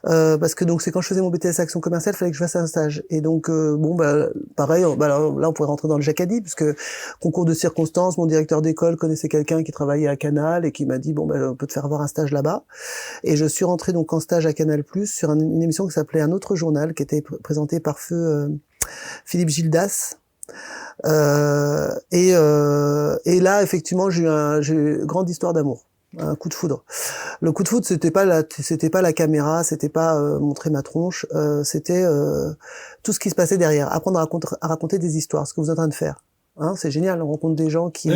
Parce que donc c'est quand je faisais mon BTS Action Commerciale, il fallait que je fasse un stage. Et donc pareil, là on pourrait rentrer dans le Jacadi, puisque concours de circonstances, mon directeur d'école connaissait quelqu'un qui travaillait à Canal et qui m'a dit on peut te faire avoir un stage là-bas. Et je suis rentré donc en stage à Canal+ sur une émission qui s'appelait Un autre journal, qui était présentée par feu Philippe Gildas. Et là effectivement j'ai eu une grande histoire d'amour. Un coup de foudre. Le coup de foudre, c'était pas la caméra, c'était pas montrer ma tronche, c'était tout ce qui se passait derrière, apprendre à raconter des histoires, ce que vous êtes en train de faire. Hein, c'est génial, on rencontre des gens qui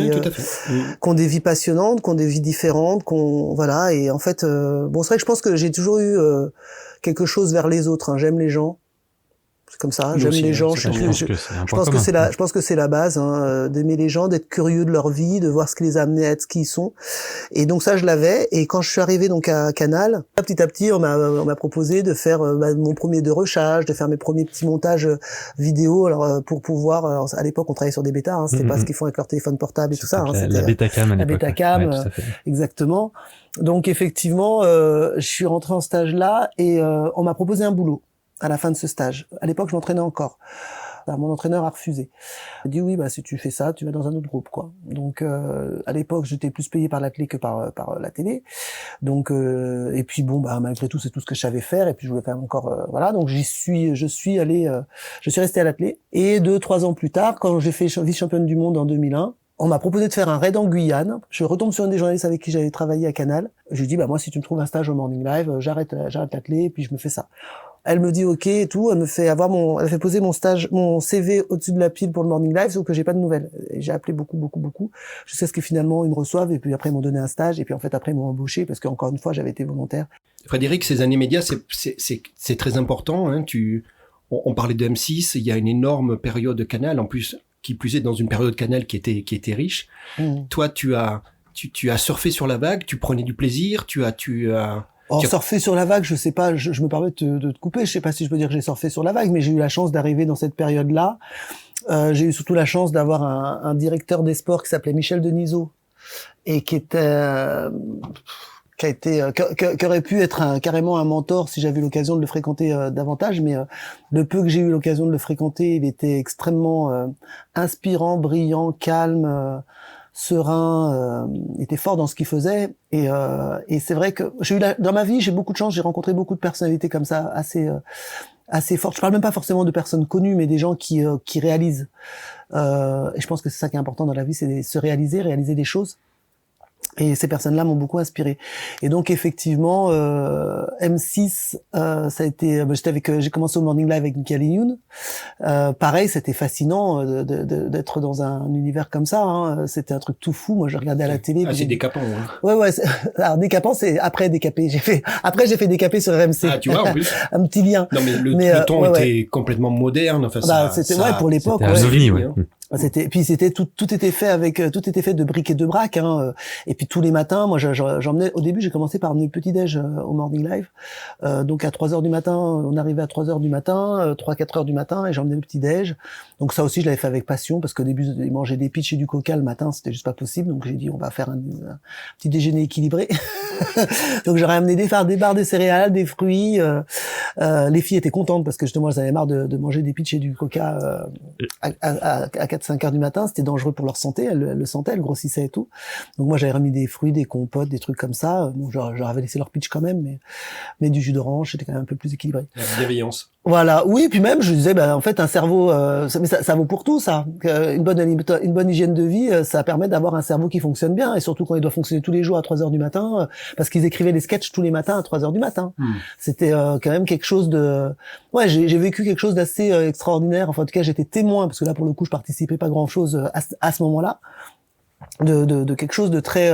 ont des vies passionnantes, qui ont des vies différentes, voilà, et en fait c'est vrai que je pense que j'ai toujours eu quelque chose vers les autres, hein, j'aime les gens. C'est comme ça, j'aime les gens. Je pense que c'est la base, hein, d'aimer les gens, d'être curieux de leur vie, de voir ce qui les a amenés à être ce qu'ils sont. Et donc ça, je l'avais. Et quand je suis arrivé donc à Canal, petit à petit, on m'a proposé de faire mon premier dérochage, de faire mes premiers petits montages vidéo. Alors pour pouvoir, à l'époque, on travaillait sur des bêtas. Hein, c'était pas ce qu'ils font avec leur téléphone portable et tout ça. Hein, la Betacam. La Betacam, exactement. Donc effectivement, je suis rentré en stage là et on m'a proposé un boulot. À la fin de ce stage. À l'époque, je m'entraînais encore. Alors, mon entraîneur a refusé. Il a dit oui, si tu fais ça, tu vas dans un autre groupe, quoi. Donc, à l'époque, j'étais plus payé par l'athlé que par la télé. Donc, et puis malgré tout, c'est tout ce que je savais faire. Et puis, je voulais quand même encore, voilà. Donc, je suis resté à l'athlé. Et 2-3 ans plus tard, quand j'ai fait vice-championne du monde en 2001, on m'a proposé de faire un raid en Guyane. Je retombe sur un des journalistes avec qui j'avais travaillé à Canal. Je lui dis, moi, si tu me trouves un stage au Morning Live, j'arrête l'athlé, et puis je me fais ça. Elle me dit OK et tout. Elle fait poser mon CV au-dessus de la pile pour le Morning Live, sauf que j'ai pas de nouvelles. Et j'ai appelé beaucoup, jusqu'à ce que finalement ils me reçoivent et puis après ils m'ont donné un stage et puis en fait après ils m'ont embauché parce qu'encore une fois j'avais été volontaire. Frédéric, ces années médias, c'est très important. Hein. On parlait de M6, il y a une énorme période de Canal, en plus, qui plus est dans une période Canal qui était riche. Toi, tu as surfé sur la vague, tu prenais du plaisir, Surfer sur la vague, je sais pas, je me permets de te couper, je sais pas si je peux dire que j'ai surfé sur la vague, mais j'ai eu la chance d'arriver dans cette période-là. J'ai eu surtout la chance d'avoir un directeur des sports qui s'appelait Michel Denisot et qui aurait pu être carrément un mentor si j'avais eu l'occasion de le fréquenter davantage, mais le peu que j'ai eu l'occasion de le fréquenter, il était extrêmement inspirant, brillant, calme, serein, était fort dans ce qu'il faisait et c'est vrai que dans ma vie j'ai beaucoup de chance, j'ai rencontré beaucoup de personnalités comme ça assez fortes. Je parle même pas forcément de personnes connues, mais des gens qui réalisent. Et je pense que c'est ça qui est important dans la vie, c'est se réaliser des choses. Et ces personnes-là m'ont beaucoup inspiré. Et donc effectivement, M6, ça a été. J'ai commencé au Morning Live avec Michael Youn. Pareil, c'était fascinant d'être dans un univers comme ça. Hein. C'était un truc tout fou. Moi, je regardais à la télé. C'est décapant. Hein. Ouais. Alors décapant, c'est après décapé. J'ai fait décaper sur RMC. Ah, tu vois, en plus. Un petit lien. Non, mais le ton était complètement moderne. Enfin, c'était pour l'époque. C'était tout était fait de briques et de braques. Hein. Et puis tous les matins, moi j'emmenais. Au début, j'ai commencé par emmener le petit déj au Morning Live. Donc à 3h du matin, on arrivait à 3h du matin, 3-4h du matin, et j'emmenais le petit déj. Donc ça aussi, je l'avais fait avec passion parce qu'au début, manger des pitchs et du coca le matin, c'était juste pas possible. Donc j'ai dit, on va faire un petit déjeuner équilibré. Donc j'aurais amené des barres de céréales, des fruits. Les filles étaient contentes parce que justement, elles avaient marre de manger des pitchs et du coca à 4-5 heures du matin. C'était dangereux pour leur santé. Elles le sentaient, elles grossissaient et tout. Donc moi, j'avais remis des fruits, des compotes, des trucs comme ça. Bon, j'aurais laissé leur pitch quand même, mais du jus d'orange, c'était quand même un peu plus équilibré. La bienveillance. Voilà. Oui, puis même, je disais, en fait, un cerveau, mais ça vaut pour tout, ça. Une bonne hygiène de vie, ça permet d'avoir un cerveau qui fonctionne bien, et surtout quand il doit fonctionner tous les jours à 3h du matin, parce qu'ils écrivaient des sketchs tous les matins à 3h du matin. C'était quand même quelque chose de... Ouais, j'ai vécu quelque chose d'assez extraordinaire. Enfin, en tout cas, j'étais témoin, parce que là, pour le coup, je participais pas grand-chose à ce moment-là. De quelque chose de très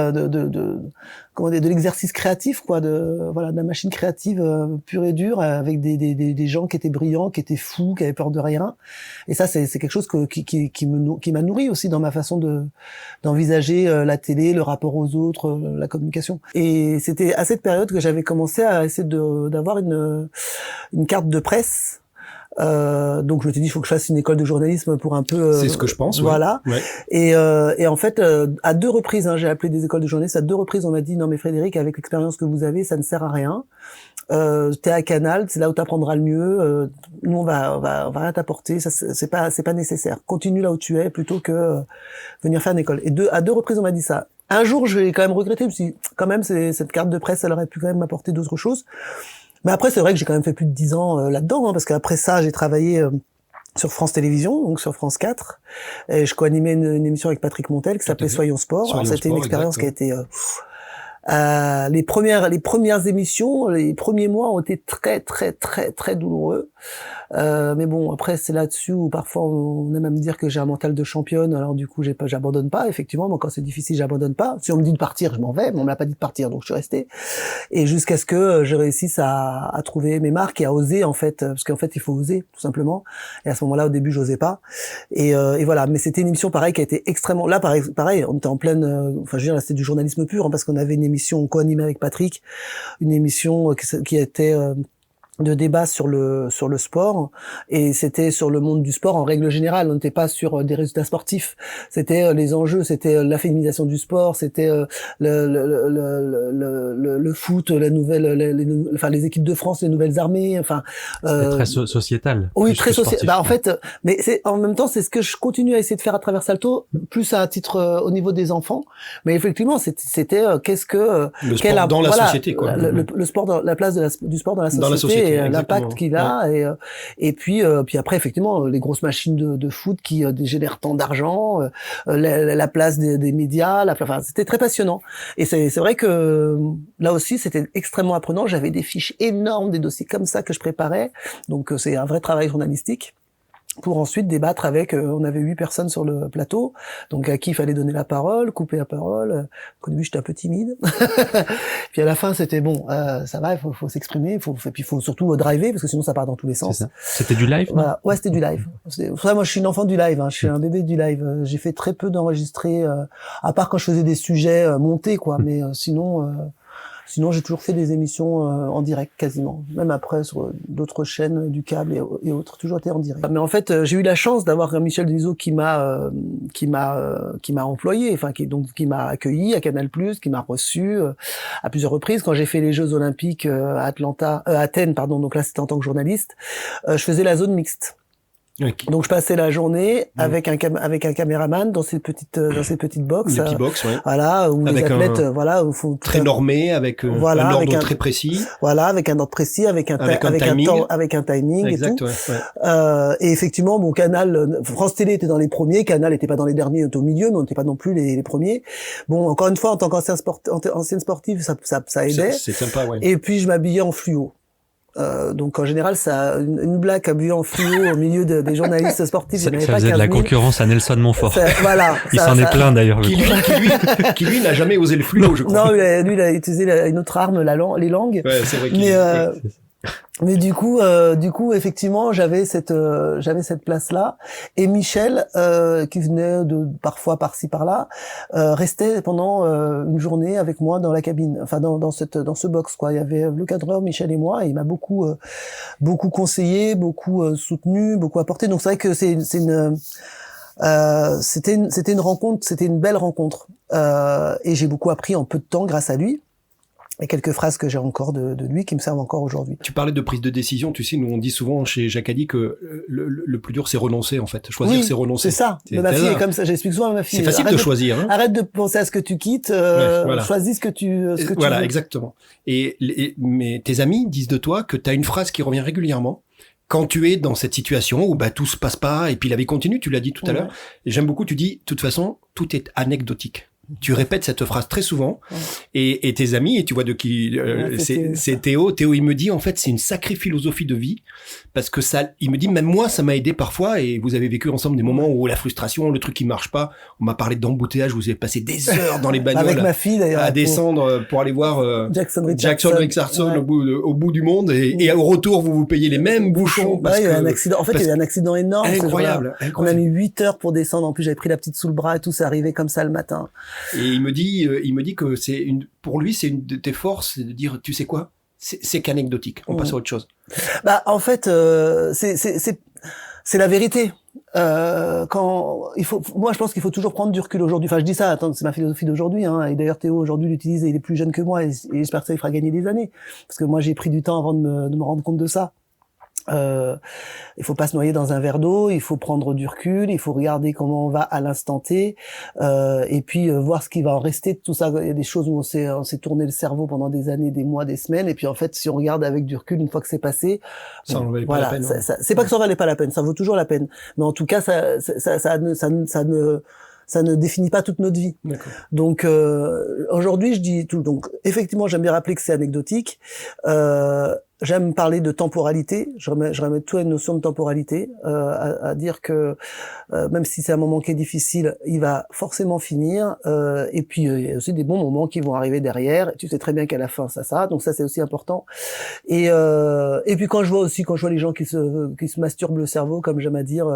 comment dire, de l'exercice créatif, quoi, de la machine créative pure et dure, avec des gens qui étaient brillants, qui étaient fous, qui avaient peur de rien. Et ça, c'est quelque chose qui m'a nourri aussi dans ma façon d'envisager la télé, le rapport aux autres, la communication. Et c'était à cette période que j'avais commencé à essayer d'avoir une carte de presse. Donc je me suis dit, il faut que je fasse une école de journalisme pour un peu. C'est ce que je pense. Voilà. Ouais. Et en fait, à 2 reprises, j'ai appelé des écoles de journalisme. À 2 reprises, on m'a dit, non mais Frédéric, avec l'expérience que vous avez, ça ne sert à rien. T'es à Canal, c'est là où t'apprendras le mieux. Nous, on va rien t'apporter. Ça, c'est pas nécessaire. Continue là où tu es plutôt que venir faire une école. Et à 2 reprises, on m'a dit ça. Un jour, je vais quand même regretter. Je me suis dit, quand même, cette carte de presse, elle aurait pu quand même m'apporter d'autres choses. Mais après, c'est vrai que j'ai quand même fait plus de 10 ans là-dedans, hein, parce qu'après ça, j'ai travaillé sur France Télévisions, donc sur France 4, et je co-animais une émission avec Patrick Montel qui s'appelait Soyons Sport. Alors, c'était une expérience qui a été les premières émissions, les premiers mois ont été très très très très douloureux. Mais bon, après c'est là-dessus où parfois on aime à me dire que j'ai un mental de championne, alors du coup j'abandonne pas. Effectivement, moi quand c'est difficile, j'abandonne pas. Si on me dit de partir, je m'en vais, mais on me l'a pas dit de partir, donc je suis resté. Et jusqu'à ce que je réussisse à trouver mes marques et à oser en fait, parce qu'en fait il faut oser tout simplement. Et à ce moment-là, au début, j'osais pas. Et voilà. Mais c'était une émission pareil qui a été extrêmement. Là, pareil, on était en pleine. Enfin, je veux dire, là, c'était du journalisme pur, hein, parce qu'on avait une émission co-animée avec Patrick, une émission qui était de débat sur le sport, et c'était sur le monde du sport en règle générale. On n'était pas sur des résultats sportifs, c'était les enjeux, c'était la féminisation du sport, c'était le foot, la nouvelle, enfin les équipes de France, les nouvelles armées, enfin très sociétal. Oui, très sociétal. En fait, mais c'est en même temps, c'est ce que je continue à essayer de faire à travers Salto, plus à titre au niveau des enfants, mais effectivement c'était qu'est-ce que le sport dans la société, quoi. Le sport, la place du sport dans la société. et l'impact qu'il a. Et puis après, effectivement, les grosses machines de foot qui génèrent tant d'argent, la place des médias, enfin, c'était très passionnant. Et c'est vrai que là aussi, c'était extrêmement apprenant. J'avais des fiches énormes, des dossiers comme ça que je préparais. Donc, c'est un vrai travail journalistique. Pour ensuite débattre avec, on avait 8 personnes sur le plateau, donc à qui il fallait donner la parole, couper la parole. Au début, j'étais un peu timide. Puis à la fin, c'était bon, ça va, il faut s'exprimer, puis il faut surtout driver, parce que sinon ça part dans tous les sens. C'est ça. C'était du live, non? Voilà. Ouais, c'était du live. Pour ça, moi, je suis une enfant du live, je suis un bébé du live. J'ai fait très peu d'enregistrés, à part quand je faisais des sujets montés, quoi, mais sinon, j'ai toujours fait des émissions en direct, quasiment. Même après, sur d'autres chaînes du câble et autres, toujours été en direct. Mais en fait, j'ai eu la chance d'avoir Michel Denisot qui m'a employé, enfin, qui m'a accueilli à Canal+, qui m'a reçu à plusieurs reprises. Quand j'ai fait les Jeux Olympiques à Athènes, donc là, c'était en tant que journaliste, je faisais la zone mixte. Okay. Donc je passais la journée avec un caméraman dans ces petites box. Des petits box, ouais. Voilà, où avec les athlètes, où faut très normé, avec un ordre très précis. Voilà, avec un ordre précis, avec un timing exact, et tout. Ouais. Et effectivement, bon, France Télé était dans les premiers, Canal était pas dans les derniers, était au milieu, mais on n'était pas non plus les premiers. Bon, encore une fois, en tant qu'ancienne sportive, ça aidait. C'est sympa, ouais. Et puis je m'habillais en fluo. Donc en général, ça une blague habillée en fluo au milieu des journalistes sportifs. Ça faisait de la concurrence à Nelson Montfort. Il s'en est plein d'ailleurs. Qui lui n'a jamais osé le fluo, je crois. Non, lui il a utilisé une autre arme, les langues. Ouais, c'est vrai. Mais du coup, effectivement, j'avais cette place-là. Et Michel, qui venait parfois par-ci par-là, restait pendant une journée avec moi dans la cabine, enfin dans ce box, quoi. Il y avait le cadreur, Michel et moi, et il m'a beaucoup conseillé, beaucoup soutenu, beaucoup apporté. Donc c'est vrai que c'était une rencontre, c'était une belle rencontre. Et j'ai beaucoup appris en peu de temps grâce à lui. Et quelques phrases que j'ai encore de lui qui me servent encore aujourd'hui. Tu parlais de prise de décision, tu sais, nous on dit souvent chez Jacadi que le plus dur c'est renoncer en fait. Choisir c'est renoncer. C'est ça. Ma fille est comme ça, j'explique souvent à ma fille. C'est facile de choisir. Hein. Arrête de penser à ce que tu quittes, choisis ce que tu voilà, veux. Exactement. Mais tes amis disent de toi que tu as une phrase qui revient régulièrement quand tu es dans cette situation où tout se passe pas et puis la vie continue, tu l'as dit tout à l'heure. Et j'aime beaucoup, tu dis, de toute façon, tout est anecdotique. Tu répètes cette phrase très souvent et tes amis, et tu vois de qui c'est Théo. Théo, il me dit en fait c'est une sacrée philosophie de vie parce que ça, il me dit même moi ça m'a aidé parfois et vous avez vécu ensemble des moments où la frustration, le truc qui marche pas. On m'a parlé d'embouteillage, vous avez passé des heures dans les bagnoles avec ma fille d'ailleurs à descendre pour aller voir Jackson Richardson au bout du monde et au retour vous payez les mêmes bouchons parce il y a eu un accident. En fait il y a eu un accident énorme. Incroyable. On a mis 8 heures pour descendre. En plus j'avais pris la petite sous le bras et tout, c'est arrivé comme ça le matin. Et il me dit que pour lui, c'est une de tes forces, c'est de dire, tu sais quoi, c'est qu'anecdotique. On passe à autre chose. En fait, c'est la vérité. Moi, je pense qu'il faut toujours prendre du recul aujourd'hui. Enfin, je dis ça, c'est ma philosophie d'aujourd'hui, Et d'ailleurs, Théo, aujourd'hui, l'utilise et il est plus jeune que moi et j'espère que ça lui fera gagner des années. Parce que moi, j'ai pris du temps avant de me rendre compte de ça. Il faut pas se noyer dans un verre d'eau, il faut prendre du recul, il faut regarder comment on va à l'instant T, et puis voir ce qui va en rester de tout ça. Il y a des choses où on s'est tourné le cerveau pendant des années, des mois, des semaines, et puis en fait, si on regarde avec du recul, une fois que c'est passé, ça en valait pas la peine. C'est pas que ça en valait pas la peine, ça vaut toujours la peine, mais en tout cas, ça ne définit pas toute notre vie. D'accord. Donc aujourd'hui, je dis tout. Donc effectivement, j'aime bien rappeler que c'est anecdotique. J'aime parler de temporalité. Je remets tout à une notion de temporalité, à dire que même si c'est un moment qui est difficile, il va forcément finir. Et puis il y a aussi des bons moments qui vont arriver derrière. Tu sais très bien qu'à la fin, ça. Donc ça, c'est aussi important. Et puis quand je vois les gens qui se masturbent le cerveau, comme j'aime à dire,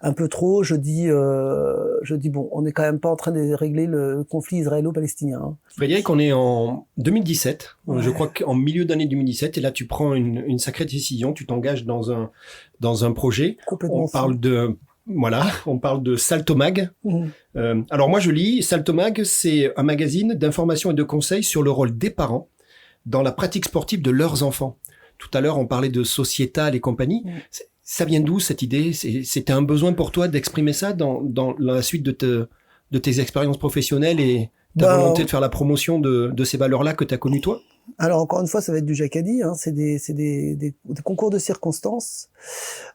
un peu trop, je dis bon, on n'est quand même pas en train de régler le conflit israélo-palestinien. Frédéric, on est en 2017. Ouais. Je crois qu'en milieu d'année 2017, et là tu prends une sacrée décision, tu t'engages dans un projet. Complètement. On parle de Saltomag. Alors moi je lis, Saltomag, c'est un magazine d'information et de conseils sur le rôle des parents dans la pratique sportive de leurs enfants. Tout à l'heure on parlait de sociétal et compagnie. Ça vient d'où cette idée? C'était un besoin pour toi d'exprimer ça dans la suite de tes expériences professionnelles et ta volonté de faire la promotion de ces valeurs-là que tu as connues toi? Alors encore une fois, ça va être du Jacadi, hein. C'est des concours de circonstances.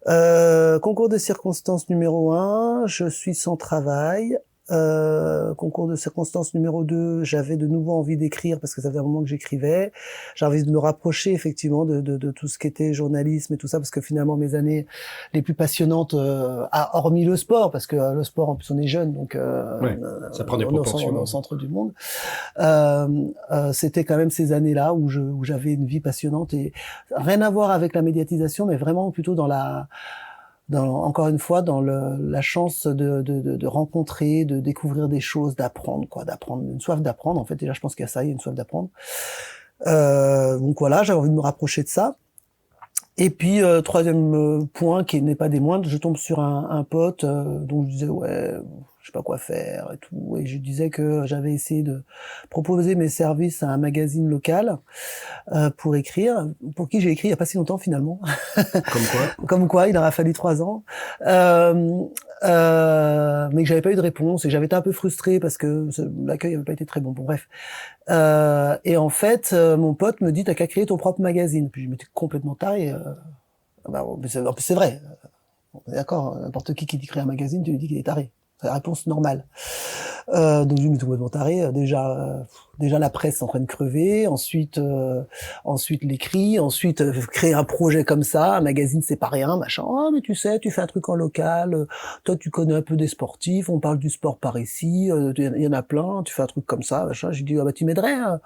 Concours de circonstances numéro 1, je suis sans travail. Concours de circonstances numéro 2, j'avais de nouveau envie d'écrire parce que ça faisait un moment que j'écrivais. J'avais envie de me rapprocher effectivement de tout ce qui était journalisme et tout ça parce que finalement mes années les plus passionnantes, hormis le sport, parce que le sport en plus on est jeune donc ça prend des proportions. On est au centre du monde. C'était quand même ces années-là où j'avais une vie passionnante et rien à voir avec la médiatisation, mais vraiment plutôt encore une fois, dans la chance de rencontrer, de découvrir des choses, d'apprendre, une soif d'apprendre. En fait, déjà, je pense qu'il y a ça, il y a une soif d'apprendre. Donc voilà, j'avais envie de me rapprocher de ça. Et puis, troisième point, qui n'est pas des moindres, je tombe sur un pote dont je disais, ouais, je sais pas quoi faire et tout. Et je disais que j'avais essayé de proposer mes services à un magazine local pour écrire, pour qui j'ai écrit il y a pas si longtemps finalement. Comme quoi? Comme quoi, il aura fallu 3 ans. Mais que j'avais pas eu de réponse et que j'avais été un peu frustré parce que l'accueil avait pas été très bon. Bon, bref. Et en fait, mon pote me dit, t'as qu'à créer ton propre magazine. Puis je m'étais complètement taré. En plus, c'est vrai. On est d'accord, n'importe qui dit créer un magazine, tu lui dis qu'il est taré. C'est la réponse normale. Donc je me suis complètement taré. Déjà la presse est en train de crever. Ensuite l'écrit. Ensuite créer un projet comme ça, un magazine c'est pas rien, machin. Ah mais tu sais, tu fais un truc en local. Toi tu connais un peu des sportifs. On parle du sport par ici. Il y en a plein. Tu fais un truc comme ça, machin. J'ai dit ah bah tu m'aiderais. Hein.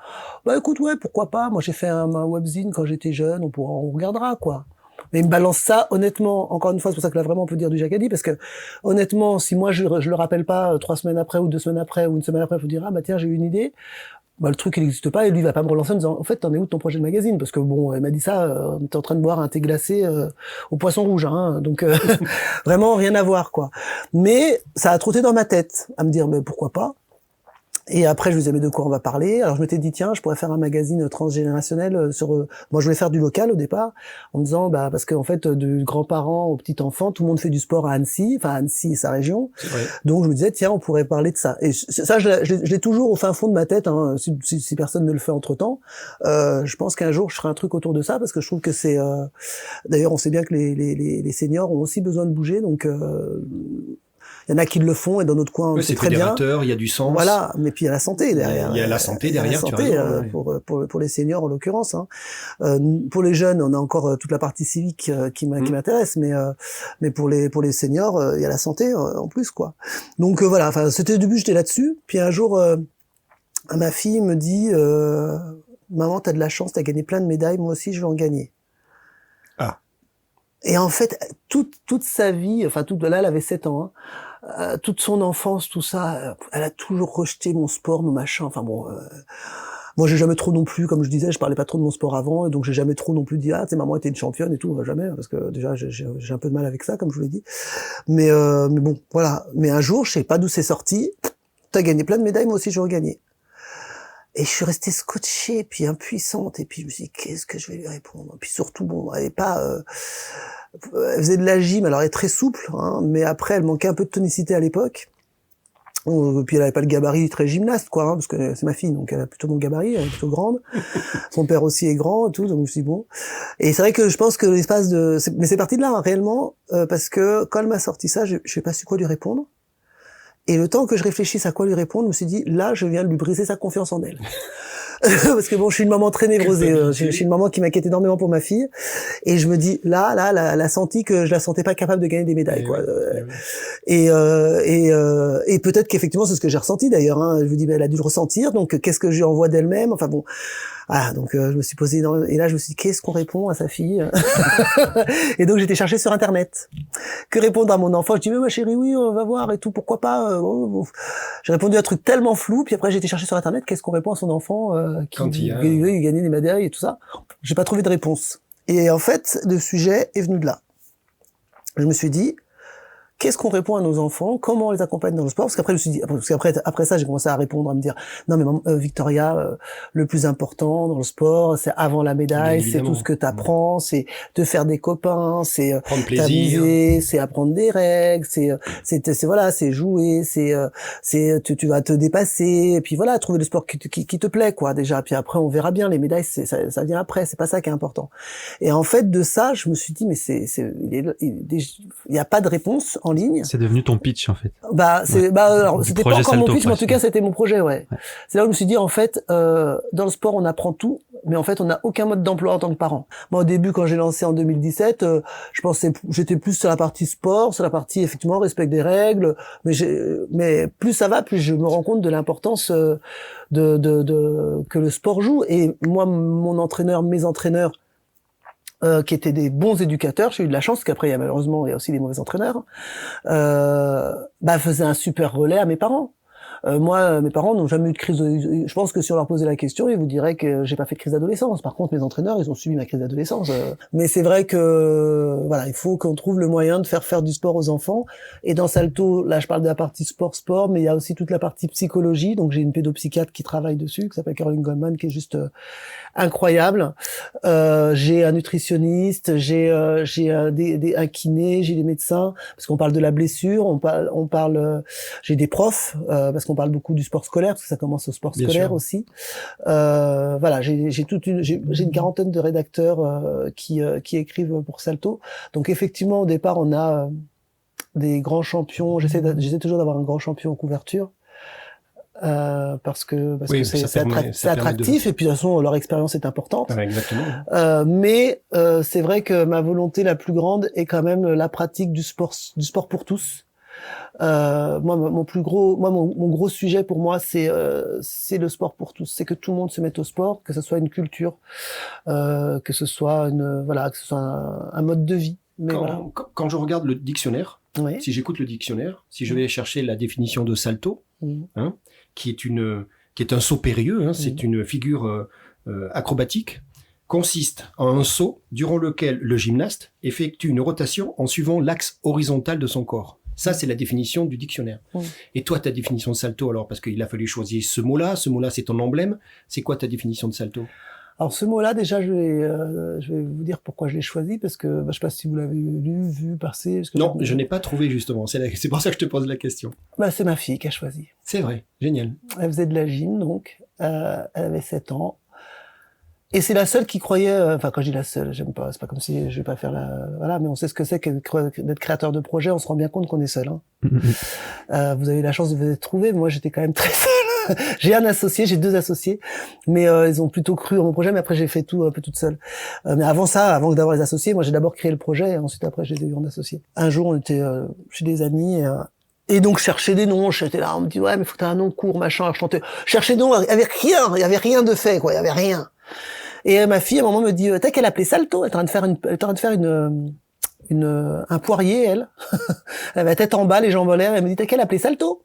Bah écoute ouais pourquoi pas. Moi j'ai fait un webzine quand j'étais jeune. On regardera quoi. Mais il me balance ça, honnêtement, encore une fois, c'est pour ça que là, vraiment, on peut dire du Jacadi, parce que, honnêtement, si moi, je le rappelle pas 3 semaines après, ou 2 semaines après, ou 1 semaine après, il faut dire, ah, bah, tiens, j'ai eu une idée. Bah, le truc, il n'existe pas, et lui, il va pas me relancer en disant, en fait, t'en es où de ton projet de magazine? Parce que bon, il m'a dit ça, on était en train de boire un thé glacé, au poisson rouge, hein. Donc, vraiment, rien à voir, quoi. Mais, ça a trotté dans ma tête, à me dire, mais pourquoi pas? Et après, je me disais, mais de quoi on va parler? Alors, je m'étais dit, tiens, je pourrais faire un magazine transgénérationnel sur... Moi, je voulais faire du local au départ, en me disant, bah, parce qu'en fait, de grands-parents aux petits-enfants, tout le monde fait du sport à Annecy, enfin, Annecy et sa région. Ouais. Donc, je me disais, tiens, on pourrait parler de ça. Et ça, je l'ai toujours au fin fond de ma tête, hein, si personne ne le fait entre-temps. Je pense qu'un jour, je ferai un truc autour de ça, parce que je trouve que c'est... D'ailleurs, on sait bien que les seniors ont aussi besoin de bouger, donc... Il y en a qui le font et dans notre coin, c'est très bien. Il y a du sens. Voilà, mais puis il y a la santé derrière. Il y a la santé derrière, tu as raison, pour les seniors en l'occurrence. Hein. Pour les jeunes, on a encore toute la partie civique qui m'intéresse, mais pour les seniors, il y a la santé en plus quoi. Donc voilà, enfin c'était au début j'étais là-dessus. Puis un jour, ma fille me dit, maman t'as de la chance, t'as gagné plein de médailles, moi aussi je vais en gagner. Ah. Et en fait, toute sa vie, enfin là elle avait 7 ans. Hein, toute son enfance, tout ça, elle a toujours rejeté mon sport, mon machin. Enfin bon, moi j'ai jamais trop non plus, comme je disais, je parlais pas trop de mon sport avant, et donc j'ai jamais trop non plus dit t'es maman était une championne et tout, jamais, parce que déjà j'ai un peu de mal avec ça, comme je vous l'ai dit. Mais bon, voilà. Mais un jour, je sais pas d'où c'est sorti, t'as gagné plein de médailles, moi aussi je vais en gagner. Et je suis restée scotchée, puis impuissante, et puis je me suis dit qu'est-ce que je vais lui répondre. Puis surtout, bon, elle est pas elle faisait de la gym, alors elle est très souple, hein, mais après elle manquait un peu de tonicité à l'époque. Puis elle avait pas le gabarit très gymnaste, quoi, hein, parce que c'est ma fille, donc elle a plutôt mon gabarit, elle est plutôt grande. Son père aussi est grand, et tout, donc je me suis dit bon. Et c'est vrai que je pense que mais c'est parti de là, hein, réellement, parce que quand elle m'a sorti ça, j'ai pas su quoi lui répondre. Et le temps que je réfléchisse à quoi lui répondre, je me suis dit, là, je viens de lui briser sa confiance en elle. Parce que bon, je suis une maman très névrosée, je suis une maman qui m'inquiète énormément pour ma fille, et je me dis, là, elle a senti que je la sentais pas capable de gagner des médailles, quoi. Et peut-être qu'effectivement, c'est ce que j'ai ressenti d'ailleurs, hein. Je me dis, elle a dû le ressentir, donc qu'est-ce que je lui envoie d'elle-même? Enfin bon. Voilà, donc je me suis posé et là je me suis dit qu'est-ce qu'on répond à sa fille. Et donc j'étais chercher sur internet. Que répondre à mon enfant? Je dis mais ma chérie oui, on va voir et tout, pourquoi pas. J'ai répondu à un truc tellement flou, puis après j'ai été chercher sur internet qu'est-ce qu'on répond à son enfant qui veut gagner des médailles et tout ça. J'ai pas trouvé de réponse. Et en fait, le sujet est venu de là. Je me suis dit qu'est-ce qu'on répond à nos enfants, comment on les accompagne dans le sport, parce qu'après je me suis dit, après ça j'ai commencé à répondre, à me dire non mais Victoria, le plus important dans le sport c'est avant la médaille, c'est tout ce que t'apprends, c'est de faire des copains, c'est prendre plaisir, t'amuser, c'est apprendre des règles, c'est voilà, c'est jouer, tu vas te dépasser, et puis voilà, trouver le sport qui te plaît quoi déjà, puis après on verra bien, les médailles ça vient après, c'est pas ça qui est important. Et en fait de ça je me suis dit mais il y a pas de réponse en ligne. C'est devenu ton pitch en fait. Alors c'était pas encore Salto, mon pitch, mais en tout cas presque. c'était mon projet, ouais. C'est là où je me suis dit en fait, dans le sport on apprend tout, mais en fait on n'a aucun mode d'emploi en tant que parent. Moi au début quand j'ai lancé en 2017, j'étais plus sur la partie sport, sur la partie effectivement respect des règles, mais plus ça va, plus je me rends compte de l'importance que le sport joue. Et moi mes entraîneurs qui étaient des bons éducateurs, j'ai eu de la chance, parce qu'après, il y a aussi des mauvais entraîneurs, faisaient un super relais à mes parents. Moi, mes parents n'ont jamais eu de crise. Je pense que si on leur posait la question, ils vous diraient que j'ai pas fait de crise d'adolescence. Par contre, mes entraîneurs, ils ont subi ma crise d'adolescence. Mais c'est vrai que voilà, il faut qu'on trouve le moyen de faire du sport aux enfants. Et dans Salto, là, je parle de la partie sport, mais il y a aussi toute la partie psychologie. Donc, j'ai une pédopsychiatre qui travaille dessus, qui s'appelle Caroline Goldman, qui est juste incroyable. J'ai un nutritionniste, j'ai un kiné, j'ai des médecins, parce qu'on parle de la blessure, on parle, j'ai des profs, parce qu'on parle beaucoup du sport scolaire, parce que ça commence au sport scolaire aussi. Voilà, j'ai une quarantaine de rédacteurs qui écrivent pour Salto. Donc effectivement, au départ, on a des grands champions. J'essaie toujours d'avoir un grand champion en couverture. Parce que c'est attractif et puis de toute façon leur expérience est importante. Ouais, exactement. Mais c'est vrai que ma volonté la plus grande est quand même la pratique du sport pour tous. Mon gros sujet pour moi c'est le sport pour tous, c'est que tout le monde se mette au sport, que ce soit une culture, que ce soit un mode de vie. Mais quand je regarde le dictionnaire, oui. Si j'écoute le dictionnaire, si je vais chercher la définition de salto, qui est un saut périlleux, c'est une figure acrobatique, consiste en un saut durant lequel le gymnaste effectue une rotation en suivant l'axe horizontal de son corps. Ça, c'est la définition du dictionnaire. Et toi, ta définition de salto, alors, parce qu'il a fallu choisir ce mot-là, c'est ton emblème, c'est quoi ta définition de salto ? Alors ce mot-là, déjà, je vais vous dire pourquoi je l'ai choisi, parce que je sais pas si vous l'avez lu, vu, passer. Non, je n'ai pas trouvé justement. C'est pour ça que je te pose la question. C'est ma fille qui a choisi. C'est vrai, génial. Elle faisait de la gym, donc elle avait 7 ans. Et c'est la seule qui croyait, quand je dis la seule, j'aime pas, c'est pas comme si je vais pas faire mais on sait ce que c'est d'être créateur de projet, on se rend bien compte qu'on est seul, vous avez eu la chance de vous être trouvé, moi j'étais quand même très seule. J'ai j'ai 2 associés, mais ils ont plutôt cru en mon projet, mais après j'ai fait tout un peu toute seule. Mais avant d'avoir les associés, moi j'ai d'abord créé le projet, et ensuite après j'ai eu en associé. Un jour on était chez des amis, et donc, chercher des noms, j'étais là, on me dit, ouais, mais faut que t'aies un nom court, machin, je chantais, chercher des noms, il y avait rien de fait, quoi, il y avait rien. Et ma fille, à un moment, me dit, t'as qu'elle appelait Salto, elle est en train de faire un poirier, elle. Elle avait la tête en bas, les jambes en l'air, elle me dit, t'as qu'elle appelait Salto?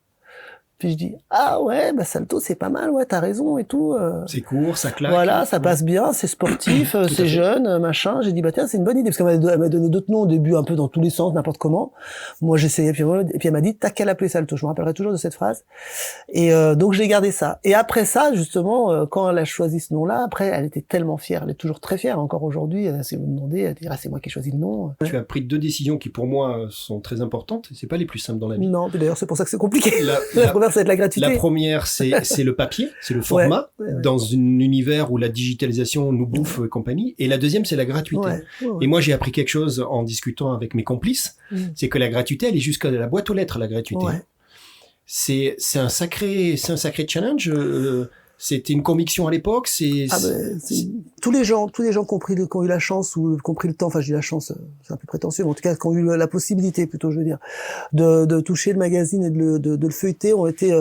Puis je dis, ah ouais, Salto, c'est pas mal, ouais, t'as raison et tout. C'est court, ça claque. Voilà, ça passe bien, c'est sportif, c'est jeune, machin. J'ai dit, tiens, c'est une bonne idée, parce qu'elle m'a donné d'autres noms au début, un peu dans tous les sens, n'importe comment. Moi, j'essayais, puis elle m'a dit, t'as qu'à l'appeler Salto. Je me rappellerai toujours de cette phrase. Et donc, j'ai gardé ça. Et après ça, justement, quand elle a choisi ce nom-là, après, elle était tellement fière. Elle est toujours très fière, encore aujourd'hui. Si vous me demandez, elle dira, c'est moi qui ai choisi le nom. Tu as pris 2 décisions qui, pour moi, sont très importantes. C'est pas les plus simples dans la vie. Non, d'ailleurs, c'est pour ça que c'est compliqué. La première, c'est la gratuité. La première, c'est le papier, c'est le format, dans un univers où la digitalisation nous bouffe et compagnie. Et la deuxième, c'est la gratuité. Et moi, j'ai appris quelque chose en discutant avec mes complices, c'est que la gratuité, elle est jusqu'à la boîte aux lettres, la gratuité. C'est un sacré challenge. C'était une conviction à l'époque. Tous les gens qui ont eu la chance ou qui ont pris le temps, enfin je dis la chance, c'est un peu prétentieux, mais en tout cas qui ont eu la possibilité, plutôt je veux dire, de toucher le magazine et de le feuilleter, ont été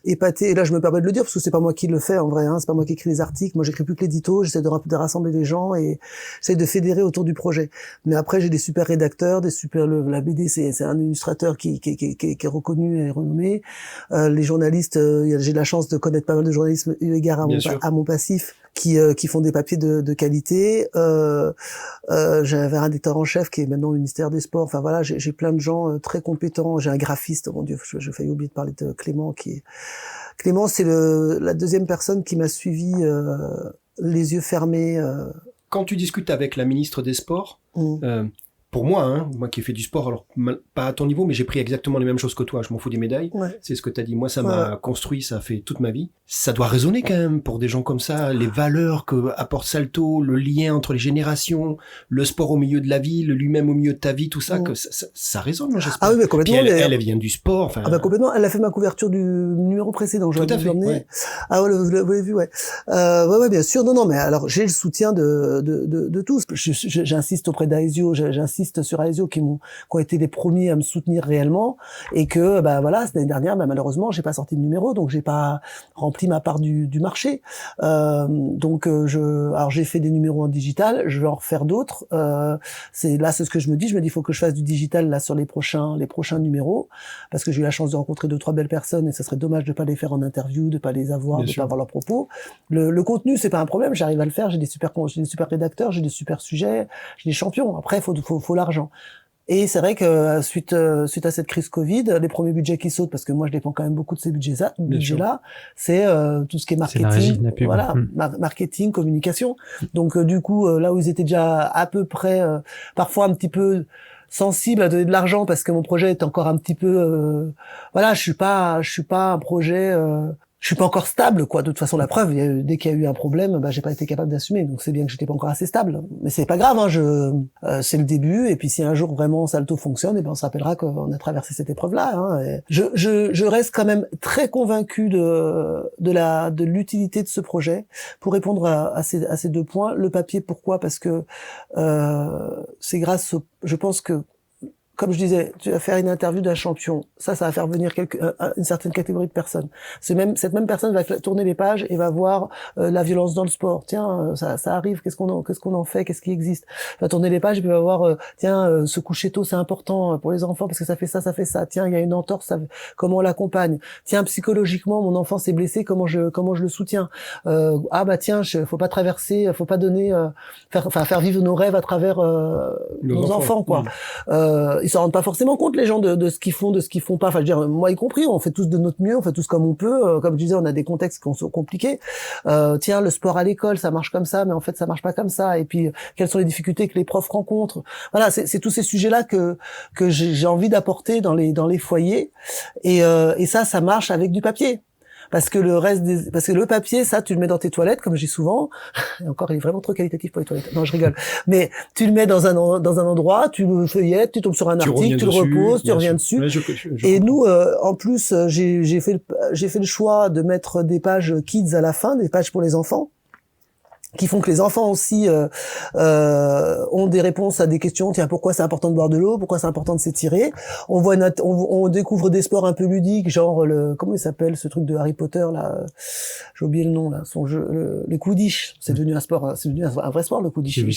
épatés. Et là je me permets de le dire parce que c'est pas moi qui le fais en vrai, c'est pas moi qui écris les articles. Moi j'écris plus que l'édito, j'essaie de rassembler les gens et j'essaie de fédérer autour du projet. Mais après j'ai des super rédacteurs, la BD c'est un illustrateur qui est reconnu et renommé. Les journalistes, j'ai de la chance de connaître pas mal de journalistes eu égard à mon passif, qui font des papiers de qualité. J'avais un rédacteur en chef qui est maintenant au ministère des Sports. Enfin voilà, j'ai plein de gens très compétents. J'ai un graphiste, oh mon Dieu, je failli oublier de parler de Clément. Clément, c'est la deuxième personne qui m'a suivi les yeux fermés. Quand tu discutes avec la ministre des Sports, pour moi, moi qui ai fait du sport, alors pas à ton niveau, mais j'ai pris exactement les mêmes choses que toi, je m'en fous des médailles, c'est ce que t'as dit, moi ça m'a construit, ça a fait toute ma vie. Ça doit résonner quand même pour des gens comme ça, les valeurs que apporte Salto, le lien entre les générations, le sport au milieu de la vie, lui-même au milieu de ta vie, tout ça, que ça résonne, j'espère. Ah oui, mais complètement. Puis elle vient du sport, enfin. Ah bah complètement, elle a fait ma couverture du numéro précédent, je l'ai emmené. Ouais. Ah ouais, vous l'avez vu, ouais. Ouais, bien sûr, non, mais alors j'ai le soutien de tous. J'insiste auprès d'Aesio, j'insiste sur Aesio qui ont été les premiers à me soutenir réellement, et que voilà, l'année dernière malheureusement j'ai pas sorti de numéro, donc j'ai pas rempli ma part du marché. Donc alors j'ai fait des numéros en digital, je vais en refaire d'autres. C'est ce que je me dis il faut que je fasse du digital là sur les prochains numéros, parce que j'ai eu la chance de rencontrer 2-3 belles personnes et ça serait dommage de pas les faire en interview, de pas les avoir, pas avoir leurs propos. Le contenu c'est pas un problème, j'arrive à le faire, j'ai des super rédacteurs, j'ai des super sujets, j'ai des champions. Après faut l'argent. Et c'est vrai que suite à cette crise Covid, les premiers budgets qui sautent, parce que moi je dépends quand même beaucoup de ces budgets-là, c'est tout ce qui est marketing, marketing, communication. Donc du coup, là où ils étaient déjà à peu près, parfois un petit peu sensibles à donner de l'argent, parce que mon projet est encore un petit peu, je suis pas un projet. Je suis pas encore stable, quoi. De toute façon, la preuve, dès qu'il y a eu un problème, j'ai pas été capable d'assumer. Donc c'est bien que j'étais pas encore assez stable. Mais c'est pas grave, c'est le début. Et puis si un jour vraiment Salto fonctionne, on se rappellera qu'on a traversé cette épreuve-là. Et je reste quand même très convaincu de l'utilité de ce projet. Pour répondre à ces 2 points, le papier, pourquoi? Parce que c'est grâce je pense que, comme je disais, tu vas faire une interview d'un champion. Ça va faire venir une certaine catégorie de personnes. Cette même personne va tourner les pages et va voir la violence dans le sport. Tiens, ça arrive. Qu'est-ce qu'on en fait? Qu'est-ce qui existe? Va tourner les pages et puis va voir. Se coucher tôt, c'est important pour les enfants parce que ça fait ça. Tiens, il y a une entorse. Comment on l'accompagne? Tiens, psychologiquement, mon enfant s'est blessé. Comment je le soutiens? Faut pas traverser. Faut pas donner. Faire vivre nos rêves à travers nos enfants, quoi. Ils s'en rendent pas forcément compte, les gens, de ce qu'ils font, de ce qu'ils font pas. Enfin, je veux dire, moi y compris, on fait tous de notre mieux, on fait tous comme on peut. Comme je disais, on a des contextes qui sont compliqués. Le sport à l'école, ça marche comme ça, mais en fait, ça marche pas comme ça. Et puis, quelles sont les difficultés que les profs rencontrent? Voilà, c'est tous ces sujets-là que j'ai envie d'apporter dans les foyers. Et ça marche avec du papier. Parce que le papier, ça, tu le mets dans tes toilettes, comme je dis souvent. Et encore, il est vraiment trop qualitatif pour les toilettes. Non, je rigole. Mais tu le mets dans un endroit, tu le feuillettes, tu tombes sur un article, tu le reposes, tu reviens dessus. Et nous, en plus, j'ai fait le choix de mettre des pages kids à la fin, des pages pour les enfants, qui font que les enfants aussi ont des réponses à des questions. Tiens, pourquoi c'est important de boire de l'eau? Pourquoi c'est important de s'étirer? On découvre des sports un peu ludiques, genre comment il s'appelle ce truc de Harry Potter là? J'ai oublié le nom là. Son jeu, les Quidditch. C'est devenu un sport, c'est devenu un vrai sport le Quidditch. Il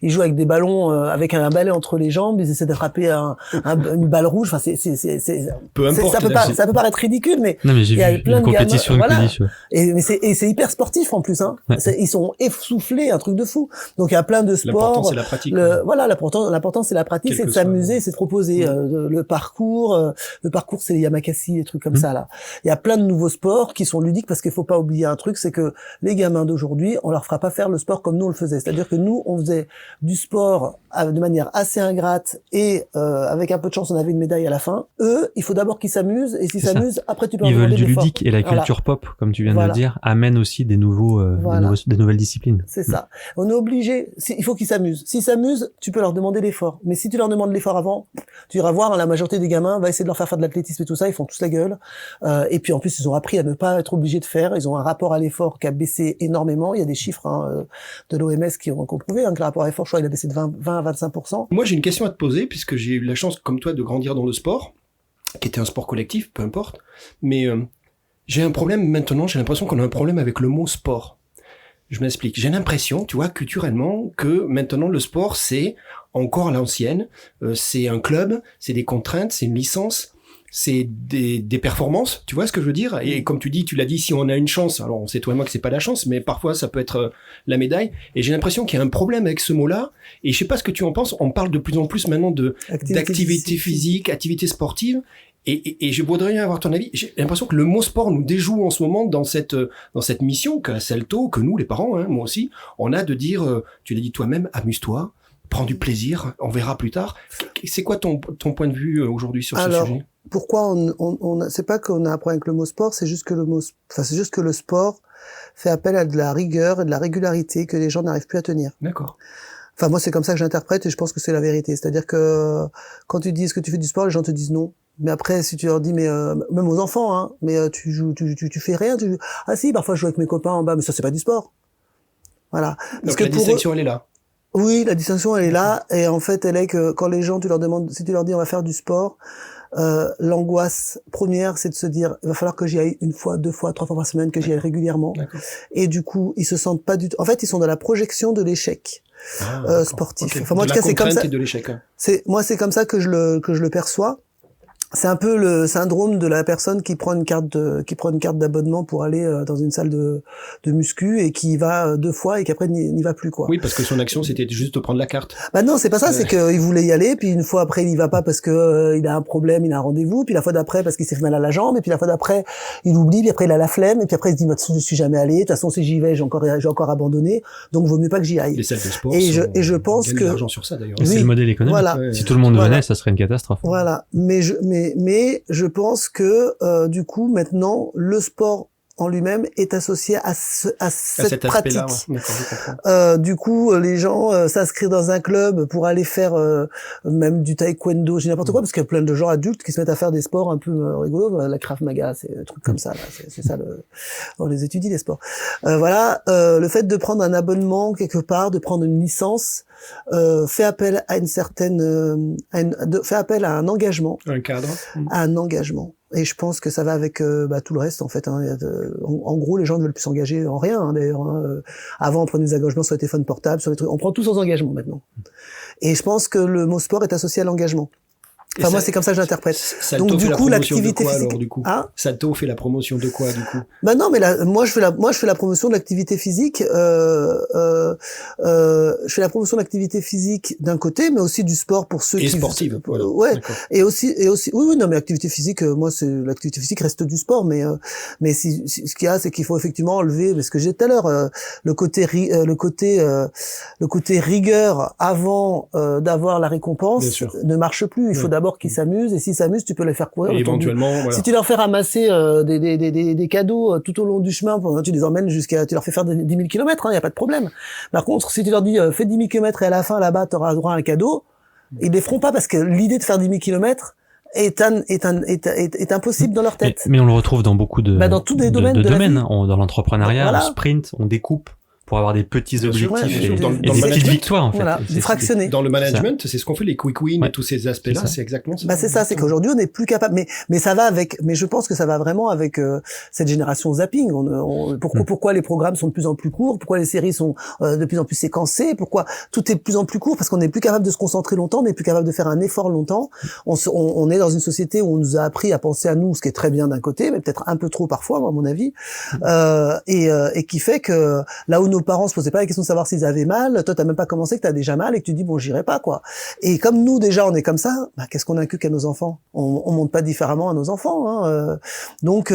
joue avec des ballons, avec un balai entre les jambes. Ils essaient d'attraper une balle rouge. Enfin, peu importe. Ça peut paraître ridicule, mais il y a plein de compétitions de Quidditch. Et c'est hyper sportif en plus, hein. Ils sont essoufflés, un truc de fou. Donc il y a plein de sports. L'important c'est la pratique. L'important c'est la pratique, c'est de s'amuser, c'est de proposer le parcours. Le parcours c'est les Yamakasi, des trucs comme ça là. Il y a plein de nouveaux sports qui sont ludiques parce qu'il faut pas oublier un truc, c'est que les gamins d'aujourd'hui, on leur fera pas faire le sport comme nous on le faisait. C'est-à-dire que nous on faisait du sport de manière assez ingrate et avec un peu de chance on avait une médaille à la fin. Eux, il faut d'abord qu'ils s'amusent et s'ils s'amusent, après tu peux en demander des efforts. Ils veulent du ludique et la culture pop, comme tu viens de le dire, amène aussi des nouvelles disciplines. C'est ça. On est obligé, il faut qu'ils s'amusent. S'ils s'amusent, tu peux leur demander l'effort. Mais si tu leur demandes l'effort avant, tu iras voir, la majorité des gamins va essayer de leur faire de l'athlétisme et tout ça, ils font tous la gueule. Et puis en plus, ils ont appris à ne pas être obligés de faire. Ils ont un rapport à l'effort qui a baissé énormément. Il y a des chiffres de l'OMS qui ont prouvé que le rapport à l'effort, je crois, il a baissé de 20 à 25%. Moi, j'ai une question à te poser, puisque j'ai eu la chance, comme toi, de grandir dans le sport, qui était un sport collectif, peu importe. Mais j'ai un problème maintenant, j'ai l'impression qu'on a un problème avec le mot sport. Je m'explique. J'ai l'impression, tu vois, culturellement, que maintenant le sport, c'est encore à l'ancienne. C'est un club, c'est des contraintes, c'est une licence. c'est des performances, tu vois ce que je veux dire? Et comme tu l'as dit, si on a une chance, alors on sait toi et moi que c'est pas la chance, mais parfois ça peut être la médaille. Et j'ai l'impression qu'il y a un problème avec ce mot-là. Et je sais pas ce que tu en penses. On parle de plus en plus maintenant d'activité physique, activité sportive. Et je voudrais bien avoir ton avis. J'ai l'impression que le mot sport nous déjoue en ce moment dans cette mission qu'a Salto, que nous, les parents, moi aussi, on a de dire, tu l'as dit toi-même, amuse-toi, prends du plaisir, on verra plus tard. C'est quoi ton point de vue aujourd'hui sur ce sujet? Pourquoi c'est pas qu'on a un problème avec le mot sport, c'est juste que le sport fait appel à de la rigueur et de la régularité que les gens n'arrivent plus à tenir. D'accord. Enfin, moi, c'est comme ça que j'interprète et je pense que c'est la vérité. C'est-à-dire que quand tu dis est-ce que tu fais du sport, les gens te disent non. Mais après, si tu leur dis, mais même aux enfants, mais tu fais rien, ah si, parfois je joue avec mes copains en bas, mais ça c'est pas du sport. Voilà. Donc la distinction, elle est là. Oui, la distinction, elle est là, et en fait, elle est que quand les gens, si tu leur dis on va faire du sport, l'angoisse première, c'est de se dire, il va falloir que j'y aille 1 fois, 2 fois, 3 fois par semaine, que j'y aille régulièrement. D'accord. Et du coup, ils se sentent pas du tout. En fait, ils sont dans la projection de l'échec sportif. Okay. Enfin, moi, en tout cas, c'est comme ça. Et de l'échec. Moi, c'est comme ça que je le perçois. C'est un peu le syndrome de la personne qui prend une carte d'abonnement pour aller dans une salle de muscu et qui y va 2 fois et qu'après n'y va plus, quoi. Oui, parce que son action c'était juste de prendre la carte. Bah non, c'est pas ça, c'est qu'il voulait y aller, puis une fois après il y va pas parce que il a un problème, il a un rendez-vous, puis la fois d'après parce qu'il s'est fait mal à la jambe, et puis la fois d'après il oublie, puis après il a la flemme, et puis après il se dit de toute façon je suis jamais allé, de toute façon si j'y vais j'ai encore abandonné, donc vaut mieux pas que j'y aille. Les salles de sport et je pense que l'argent sur ça d'ailleurs. Oui, c'est le modèle économique. Voilà. Si tout le monde venait, ça serait une catastrophe. Voilà, mais je pense que du coup maintenant le sport en lui-même est associé à cette pratique. Ouais. Du coup, les gens s'inscrivent dans un club pour aller faire même du taekwondo, j'ai n'importe quoi, parce qu'il y a plein de gens adultes qui se mettent à faire des sports un peu rigolos. La Krav Maga, c'est un truc comme ça. Là. C'est ça on les étudie les sports. Voilà, le fait de prendre un abonnement quelque part, de prendre une licence, fait appel à une certaine, fait appel à un engagement, un cadre, à un engagement. Et je pense que ça va avec tout le reste en fait. En gros, les gens ne veulent plus s'engager en rien. D'ailleurs, avant on prenait des engagements sur les téléphones portables, sur les trucs. On prend tous nos engagements maintenant. Et je pense que le mot sport est associé à l'engagement. Enfin, moi, c'est comme ça que j'interprète. Donc, du coup, l'activité physique. Alors, du coup, Salto fait la promotion de quoi, du coup? Bah non, mais moi, je fais la promotion de l'activité physique. Je fais la promotion de l'activité physique d'un côté, mais aussi du sport pour ceux qui. Sportive. Voilà. Ouais. Et aussi, oui, non, mais l'activité physique, moi, l'activité physique reste du sport, mais ce qu'il y a, c'est qu'il faut effectivement enlever, ce que j'ai dit tout à l'heure, le côté rigueur avant d'avoir la récompense ne marche plus. Il faut d'abord qu'ils s'amusent, et s'ils s'amusent, tu peux les faire courir. Et éventuellement, voilà. Si tu leur fais ramasser des cadeaux tout au long du chemin, tu les emmènes tu leur fais faire 10 000 kilomètres, y a pas de problème. Par contre, si tu leur dis fais 10 000 kilomètres et à la fin là-bas tu auras droit à un cadeau, ils les feront pas parce que l'idée de faire 10 000 kilomètres est impossible dans leur tête. Mais on le retrouve dans beaucoup dans tous les domaines de la vie. Dans l'entrepreneuriat, on sprint, on découpe pour avoir des petits objectifs et des petites victoires, en fait. Voilà, des fractionnés. Dans le management, c'est ce qu'on fait, les quick wins et tous ces aspects-là, c'est exactement ça. C'est ça, c'est qu'aujourd'hui, on n'est plus capable, mais ça va avec, mais je pense que ça va vraiment avec, cette génération zapping. Pourquoi les programmes sont de plus en plus courts? Pourquoi les séries sont, de plus en plus séquencées? Pourquoi tout est de plus en plus court? Parce qu'on n'est plus capable de se concentrer longtemps, on n'est plus capable de faire un effort longtemps. On est dans une société où on nous a appris à penser à nous, ce qui est très bien d'un côté, mais peut-être un peu trop parfois, à mon avis, et qui fait que là où nos parents se posaient pas la question de savoir s'ils avaient mal, toi t'as même pas commencé, que t'as déjà mal et que tu dis bon j'irai pas, quoi. Et comme nous déjà on est comme ça, qu'est-ce qu'on inculque à nos enfants? On monte pas différemment à nos enfants, donc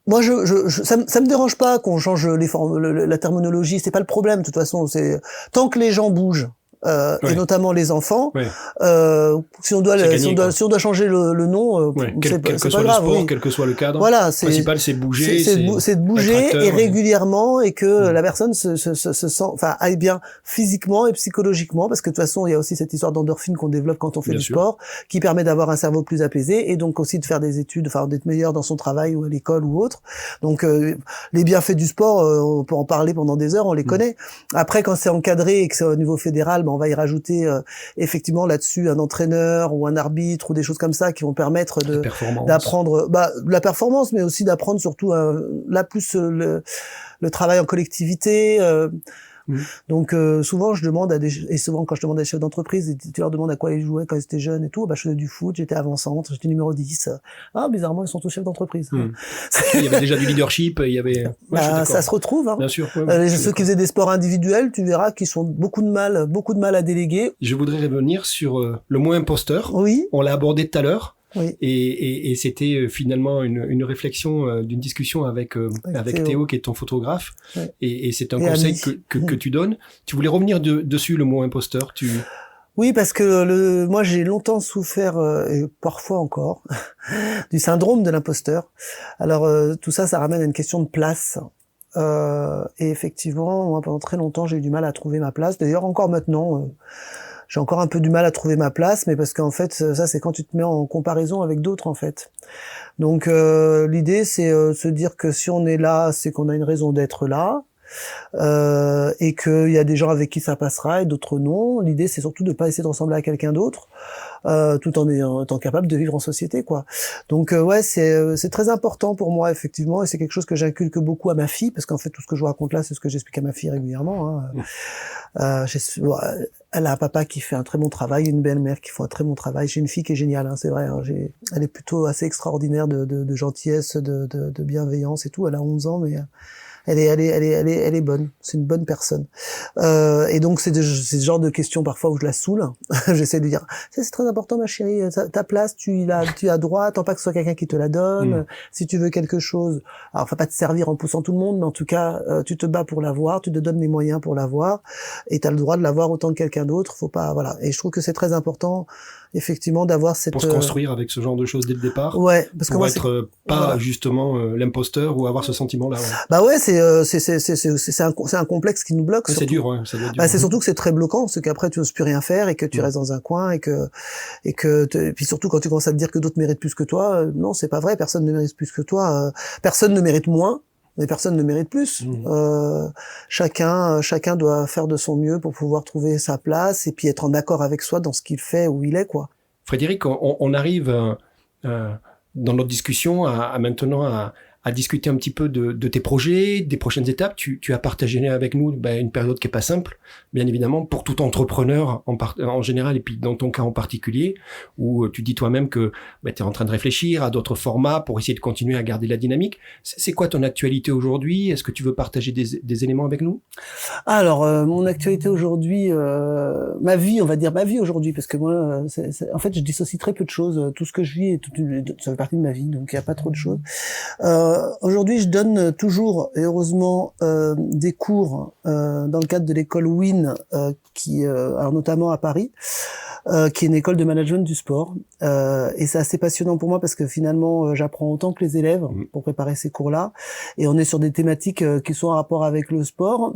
moi ça me dérange pas qu'on change la terminologie, c'est pas le problème de toute façon, c'est tant que les gens bougent. Et notamment les enfants. Si on doit changer le nom, quel que soit pas grave, le sport, quel que soit le cadre. Voilà, le principal c'est bouger, c'est de bouger et régulièrement, et que la personne se sent, aille bien physiquement et psychologiquement, parce que de toute façon il y a aussi cette histoire d'endorphine qu'on développe quand on fait du sport, qui permet d'avoir un cerveau plus apaisé et donc aussi de faire des études, d'être meilleur dans son travail ou à l'école ou autre. Donc les bienfaits du sport, on peut en parler pendant des heures, on les connaît. Après, quand c'est encadré et que c'est au niveau fédéral, on va y rajouter effectivement là-dessus un entraîneur ou un arbitre ou des choses comme ça qui vont permettre d'apprendre la performance, mais aussi d'apprendre surtout là plus le travail en collectivité. Donc souvent je demande et souvent quand je demande à des chefs d'entreprise, tu leur demandes à quoi ils jouaient quand ils étaient jeunes et tout, je faisais du foot, j'étais avant-centre, j'étais numéro 10. Ah, bizarrement, ils sont tous chefs d'entreprise. Il y avait déjà du leadership, il y avait... ça se retrouve, hein. Bien sûr. Ceux qui faisaient des sports individuels, tu verras qu'ils ont beaucoup de mal à déléguer. Je voudrais revenir sur le mot imposteur. Oui. On l'a abordé tout à l'heure. Oui. Et c'était finalement une réflexion d'une discussion avec Théo, qui est ton photographe. Oui. Et c'est un conseil que tu donnes. Tu voulais revenir dessus, le mot imposteur. Oui, parce que moi j'ai longtemps souffert, et parfois encore, du syndrome de l'imposteur. Alors tout ça ramène à une question de place. Et effectivement, moi pendant très longtemps j'ai eu du mal à trouver ma place. D'ailleurs encore maintenant, j'ai encore un peu du mal à trouver ma place, mais parce qu'en fait ça c'est quand tu te mets en comparaison avec d'autres en fait. Donc l'idée c'est se dire que si on est là, c'est qu'on a une raison d'être là. Et qu'il y a des gens avec qui ça passera et d'autres non. L'idée c'est surtout de pas essayer de ressembler à quelqu'un d'autre, tout en étant capable de vivre en société, quoi. Donc ouais, c'est très important pour moi effectivement, et c'est quelque chose que j'inculque beaucoup à ma fille, parce qu'en fait tout ce que je vous raconte là, c'est ce que j'explique à ma fille régulièrement. Elle a un papa qui fait un très bon travail, une belle-mère qui fait un très bon travail. J'ai une fille qui est géniale, hein, c'est vrai. Hein, elle est plutôt assez extraordinaire de gentillesse, de bienveillance et tout. Elle a 11 ans, mais elle est bonne. C'est une bonne personne. Et donc c'est ce genre de questions parfois où je la saoule. J'essaie de dire, c'est très important ma chérie, ta place tu as droit, attends pas que ce soit quelqu'un qui te la donne. Si tu veux quelque chose, alors faut pas te servir en poussant tout le monde, mais en tout cas tu te bats pour l'avoir, tu te donnes les moyens pour l'avoir, et tu as le droit de l'avoir autant que quelqu'un d'autre. Faut pas, voilà. Et je trouve que c'est très important effectivement d'avoir cette pour se construire avec ce genre de choses dès le départ. Ouais, parce que pour moi être pas justement l'imposteur ou avoir ce sentiment là. Ouais. Bah ouais, c'est un complexe qui nous bloque. Ouais, c'est dur, ouais, ça doit être dur. Bah, c'est surtout que c'est très bloquant, c'est qu'après tu oses plus rien faire et que tu restes dans un coin et puis surtout quand tu commences à te dire que d'autres méritent plus que toi, non, c'est pas vrai, personne ne mérite plus que toi, personne ne mérite moins. Mais personne ne mérite plus. Chacun doit faire de son mieux pour pouvoir trouver sa place et puis être en accord avec soi dans ce qu'il fait, où il est, quoi. Frédéric, on arrive dans notre discussion maintenant à discuter un petit peu de tes projets, des prochaines étapes. Tu as partagé avec nous une période qui est pas simple, bien évidemment, pour tout entrepreneur en général, et puis dans ton cas en particulier, où tu dis toi-même que tu es en train de réfléchir à d'autres formats pour essayer de continuer à garder la dynamique. C'est quoi ton actualité aujourd'hui? Est-ce que tu veux partager des éléments avec nous? Alors, mon actualité aujourd'hui, ma vie aujourd'hui, parce que moi, en fait, je dissocie très peu de choses. Tout ce que je vis, ça fait partie de ma vie, donc il n'y a pas trop de choses. Aujourd'hui, je donne toujours, et heureusement, des cours dans le cadre de l'école WIN, alors notamment à Paris, qui est une école de management du sport. Et c'est assez passionnant pour moi parce que finalement, j'apprends autant que les élèves pour préparer ces cours-là. Et on est sur des thématiques qui sont en rapport avec le sport,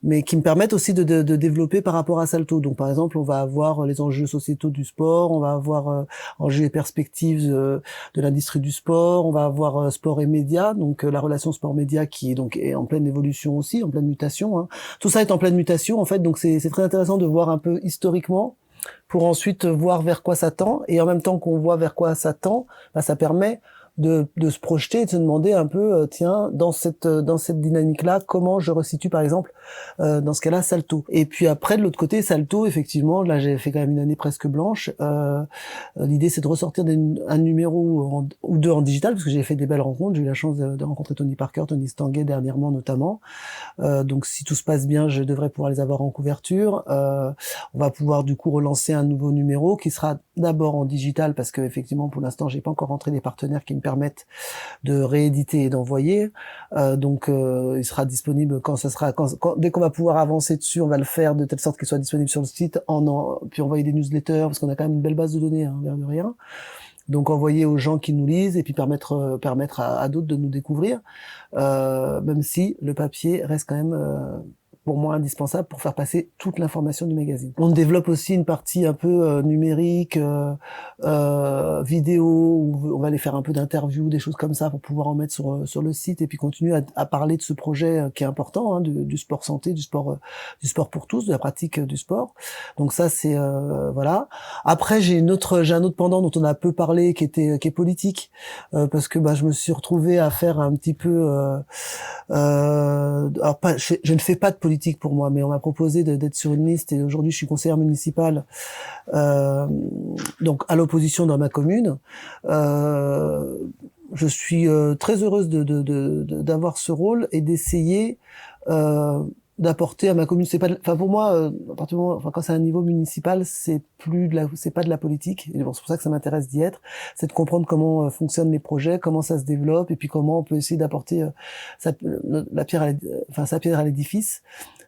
mais qui me permettent aussi de développer par rapport à Salto. Donc par exemple, on va avoir les enjeux sociétaux du sport, on va avoir enjeux et perspectives de l'industrie du sport, on va avoir sport et médias, donc la relation sport-média qui est en pleine évolution aussi, en pleine mutation. Hein. Tout ça est en pleine mutation en fait, donc c'est très intéressant de voir un peu historiquement pour ensuite voir vers quoi ça tend, et en même temps qu'on voit vers quoi ça tend, ça permet de se projeter et de se demander un peu tiens, dans cette dynamique-là, comment je resitue par exemple dans ce cas-là Salto. Et puis après de l'autre côté Salto, effectivement, là j'ai fait quand même une année presque blanche. L'idée c'est de ressortir un numéro ou deux en digital, parce que j'ai fait des belles rencontres. J'ai eu la chance de rencontrer Tony Parker, Tony Stanguet dernièrement notamment. Donc si tout se passe bien, je devrais pouvoir les avoir en couverture. On va pouvoir du coup relancer un nouveau numéro qui sera d'abord en digital, parce que effectivement pour l'instant j'ai pas encore rentré des partenaires qui me permettent de rééditer et d'envoyer. Donc il sera disponible dès qu'on va pouvoir avancer dessus, on va le faire de telle sorte qu'il soit disponible sur le site, puis envoyer des newsletters, parce qu'on a quand même une belle base de données, hein, l'air de rien. Donc envoyer aux gens qui nous lisent et puis permettre à d'autres de nous découvrir, même si le papier reste quand même pour moi indispensable pour faire passer toute l'information du magazine. On développe aussi une partie un peu numérique, vidéo, où on va aller faire un peu d'interviews, des choses comme ça pour pouvoir en mettre sur le site et puis continuer à parler de ce projet qui est important, hein, du sport santé, du sport pour tous, de la pratique du sport. Donc ça c'est voilà. Après j'ai un autre pendant dont on a peu parlé qui est politique parce que je me suis retrouvé à faire un petit peu alors je ne fais pas de politique pour moi, mais on m'a proposé d'être sur une liste et aujourd'hui je suis conseillère municipale donc à l'opposition dans ma commune. Je suis très heureuse d'avoir ce rôle et d'essayer d'apporter à ma commune. C'est pas, pour moi, à partir du moment, quand c'est un niveau municipal, c'est pas de la politique. Et bon, c'est pour ça que ça m'intéresse d'y être. C'est de comprendre comment fonctionnent les projets, comment ça se développe, et puis comment on peut essayer d'apporter sa pierre à l'édifice.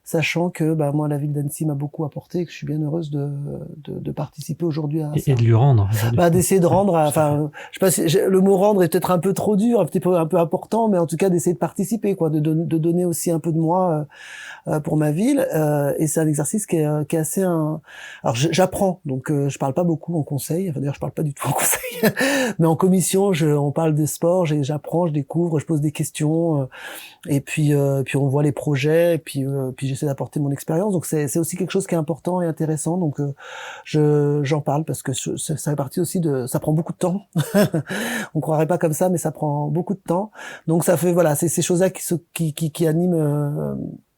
Sachant que moi la ville d'Annecy m'a beaucoup apporté et que je suis bien heureuse de participer aujourd'hui à ça. Et de lui rendre. D'essayer de rendre, je sais pas le mot rendre est peut-être un peu trop dur, un peu important, mais en tout cas d'essayer de participer, quoi, de donner aussi un peu de moi pour ma ville. Et c'est un exercice qui est assez alors j'apprends, donc je parle pas beaucoup en conseil. Enfin d'ailleurs je parle pas du tout en conseil, mais en commission on parle de sport, j'apprends, je découvre, je pose des questions, et puis on voit les projets, et puis j'essaie d'apporter mon expérience. Donc c'est aussi quelque chose qui est important et intéressant. Donc j'en parle parce que ça fait partie aussi ça prend beaucoup de temps. On croirait pas comme ça, mais ça prend beaucoup de temps. Donc ça fait c'est ces choses-là qui animent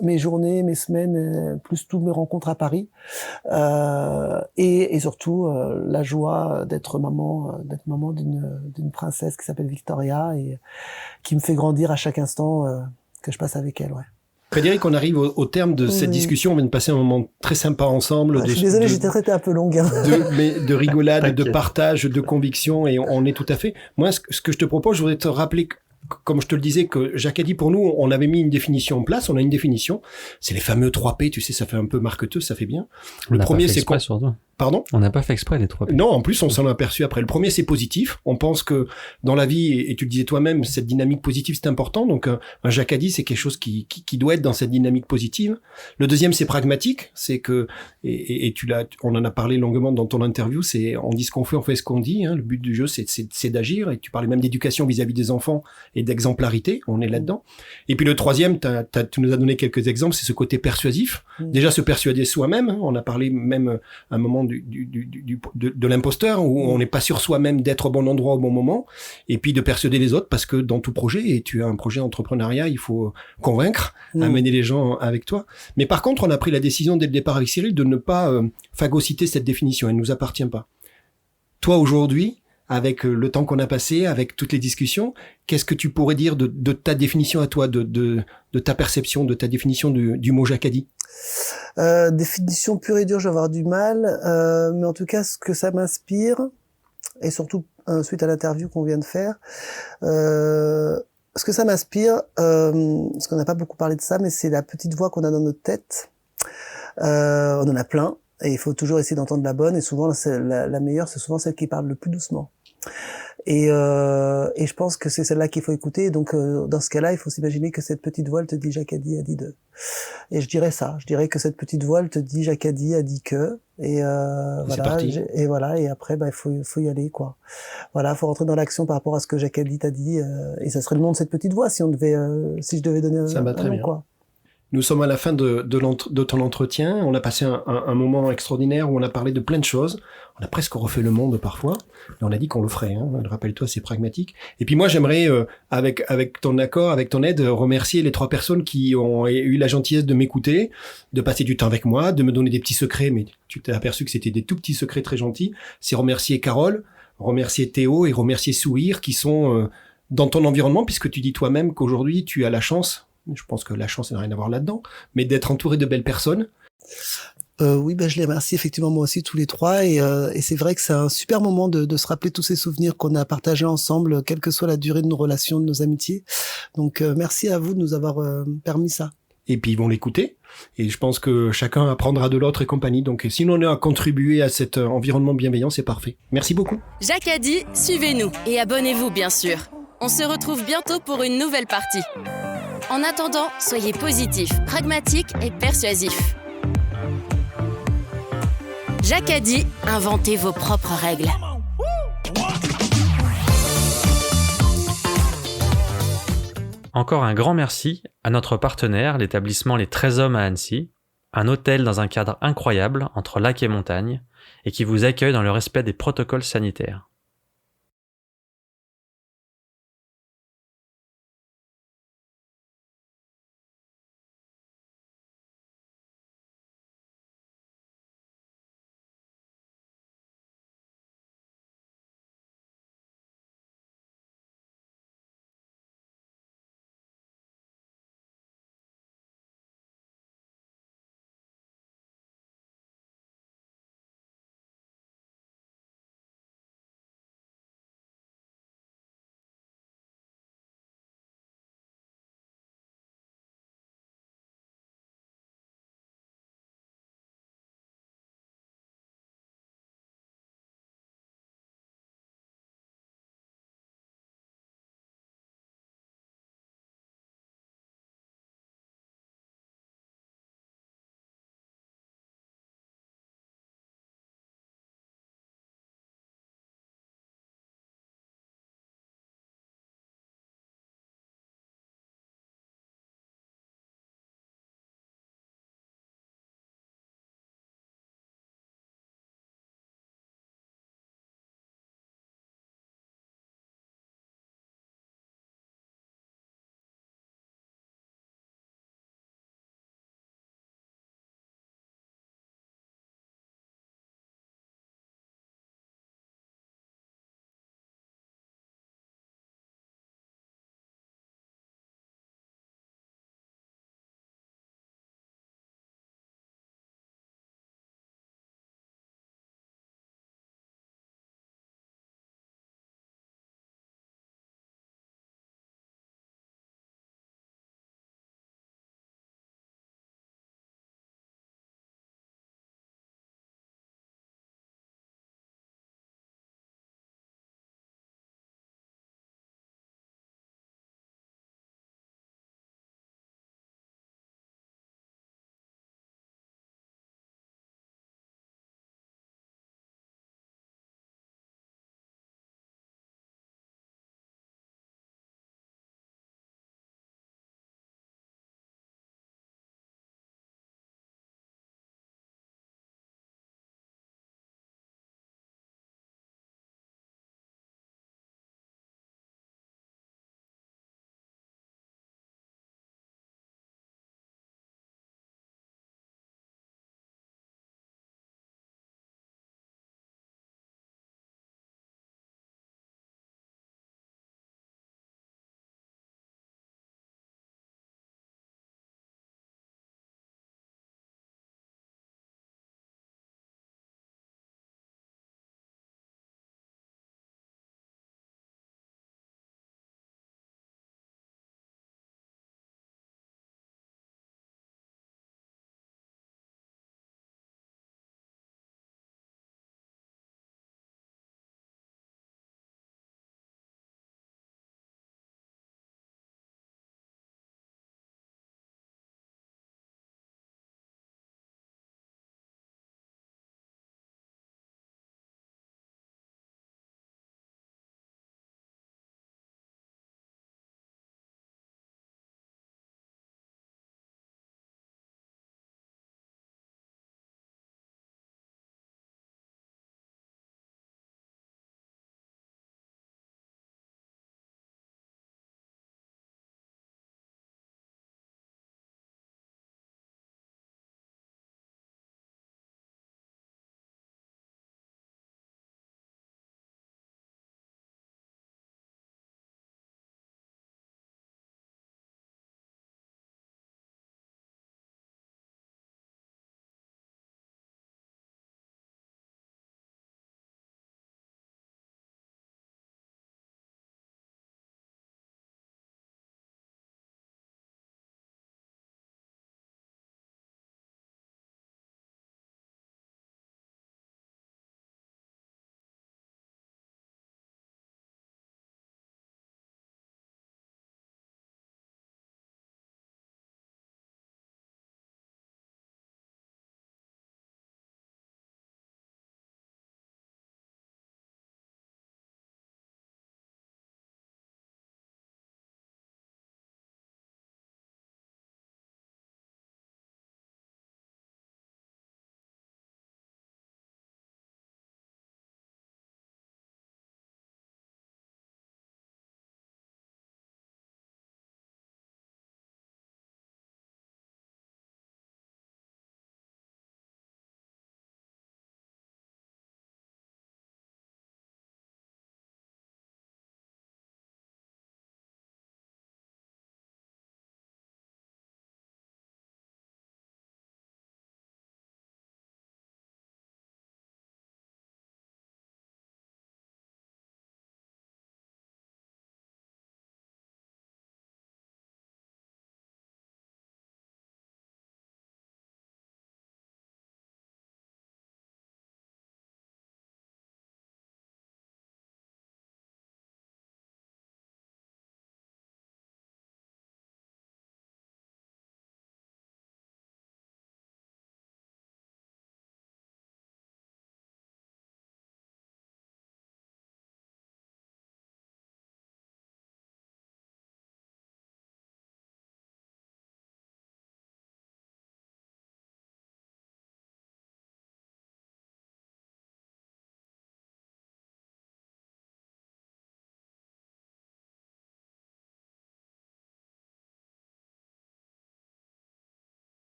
mes journées, mes semaines, plus toutes mes rencontres à Paris, et surtout la joie d'être maman d'une princesse qui s'appelle Victoria et qui me fait grandir à chaque instant que je passe avec elle. Ouais. Frédéric, on arrive au terme de cette discussion. On vient de passer un moment très sympa ensemble. Je suis désolée, j'étais traité un peu longue. De rigolade, de partage, de conviction, et on est tout à fait. Moi, ce que je te propose, je voudrais te rappeler, comme je te le disais, que Jacques-Adi, pour nous, on avait mis une définition en place. On a une définition. C'est les fameux 3 P, tu sais, ça fait un peu marqueteux, ça fait bien. Le premier, c'est quoi? Pardon? On n'a pas fait exprès les 3 P. Non, en plus, on s'en a aperçu après. Le premier, c'est positif. On pense que dans la vie, et tu le disais toi-même, cette dynamique positive, c'est important. Donc, un Jacques-Adi, c'est quelque chose qui doit être dans cette dynamique positive. Le deuxième, c'est pragmatique. C'est que, et on en a parlé longuement dans ton interview, c'est, on dit ce qu'on fait ce qu'on dit, hein. Le but du jeu, c'est d'agir. Et tu parlais même d'éducation vis-à-vis des enfants et d'exemplarité. On est là-dedans. Et puis le troisième, tu nous as donné quelques exemples, c'est ce côté persuasif. Déjà, se persuader soi-même, hein. On a parlé même à un moment de l'imposteur, où on n'est pas sûr soi-même d'être au bon endroit au bon moment, et puis de persuader les autres, parce que dans tout projet, et tu as un projet entrepreneuriat, il faut convaincre, amener les gens avec toi. Mais par contre, on a pris la décision dès le départ avec Cyril de ne pas phagocyter cette définition, elle ne nous appartient pas. Toi, aujourd'hui, avec le temps qu'on a passé, avec toutes les discussions, qu'est-ce que tu pourrais dire de ta définition à toi, de ta perception, de ta définition du mot Jacques-Adi? Définition pure et dure, je vais avoir du mal, mais en tout cas, ce que ça m'inspire, et surtout suite à l'interview qu'on vient de faire, ce que ça m'inspire, parce qu'on n'a pas beaucoup parlé de ça, mais c'est la petite voix qu'on a dans notre tête. On en a plein, et il faut toujours essayer d'entendre la bonne, et souvent la meilleure, c'est souvent celle qui parle le plus doucement. Et je pense que c'est celle-là qu'il faut écouter. Donc dans ce cas-là, il faut s'imaginer que cette petite voix elle te dit Jacques-Adi a dit de. Et je dirais ça. Je dirais que cette petite voix elle te dit Jacques-Adi a dit que. Et voilà. Et après, il faut y aller, quoi. Voilà, faut rentrer dans l'action par rapport à ce que Jacques-Adi t'a dit. Et ça serait le nom de cette petite voix si je devais donner ça va très nom, bien. Quoi. Nous sommes à la fin de ton entretien. On a passé un moment extraordinaire où on a parlé de plein de choses. On a presque refait le monde parfois. Mais on a dit qu'on le ferait. Hein. Rappelle-toi, c'est pragmatique. Et puis moi, j'aimerais, avec ton accord, avec ton aide, remercier les 3 personnes qui ont eu la gentillesse de m'écouter, de passer du temps avec moi, de me donner des petits secrets. Mais tu t'es aperçu que c'était des tout petits secrets très gentils. C'est remercier Carole, remercier Théo et remercier Sourire qui sont dans ton environnement, puisque tu dis toi-même qu'aujourd'hui, tu as la chance, je pense que la chance n'a rien à voir là-dedans, mais d'être entouré de belles personnes. Oui, je les remercie effectivement moi aussi tous les 3 et c'est vrai que c'est un super moment de se rappeler tous ces souvenirs qu'on a partagés ensemble, quelle que soit la durée de nos relations, de nos amitiés. Donc merci à vous de nous avoir permis ça. Et puis ils vont l'écouter, et je pense que chacun apprendra de l'autre et compagnie. Donc si l'on a contribué à cet environnement bienveillant, c'est parfait. Merci beaucoup. Jacques-Adi, suivez-nous et abonnez-vous bien sûr. On se retrouve bientôt pour une nouvelle partie. En attendant, soyez positifs, pragmatiques et persuasifs. Jacadi, inventez vos propres règles. Encore un grand merci à notre partenaire, l'établissement Les 13 Hommes à Annecy, un hôtel dans un cadre incroyable entre lac et montagne, et qui vous accueille dans le respect des protocoles sanitaires.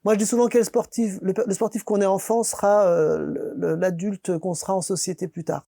Moi, je dis souvent que le sportif qu'on est enfant sera l'adulte qu'on sera en société plus tard.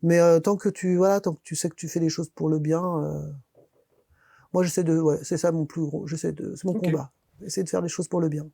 Mais tant que tu sais que tu fais les choses pour le bien, moi ouais, c'est ça mon plus gros. C'est mon Ok. combat. Essayer de faire les choses pour le bien.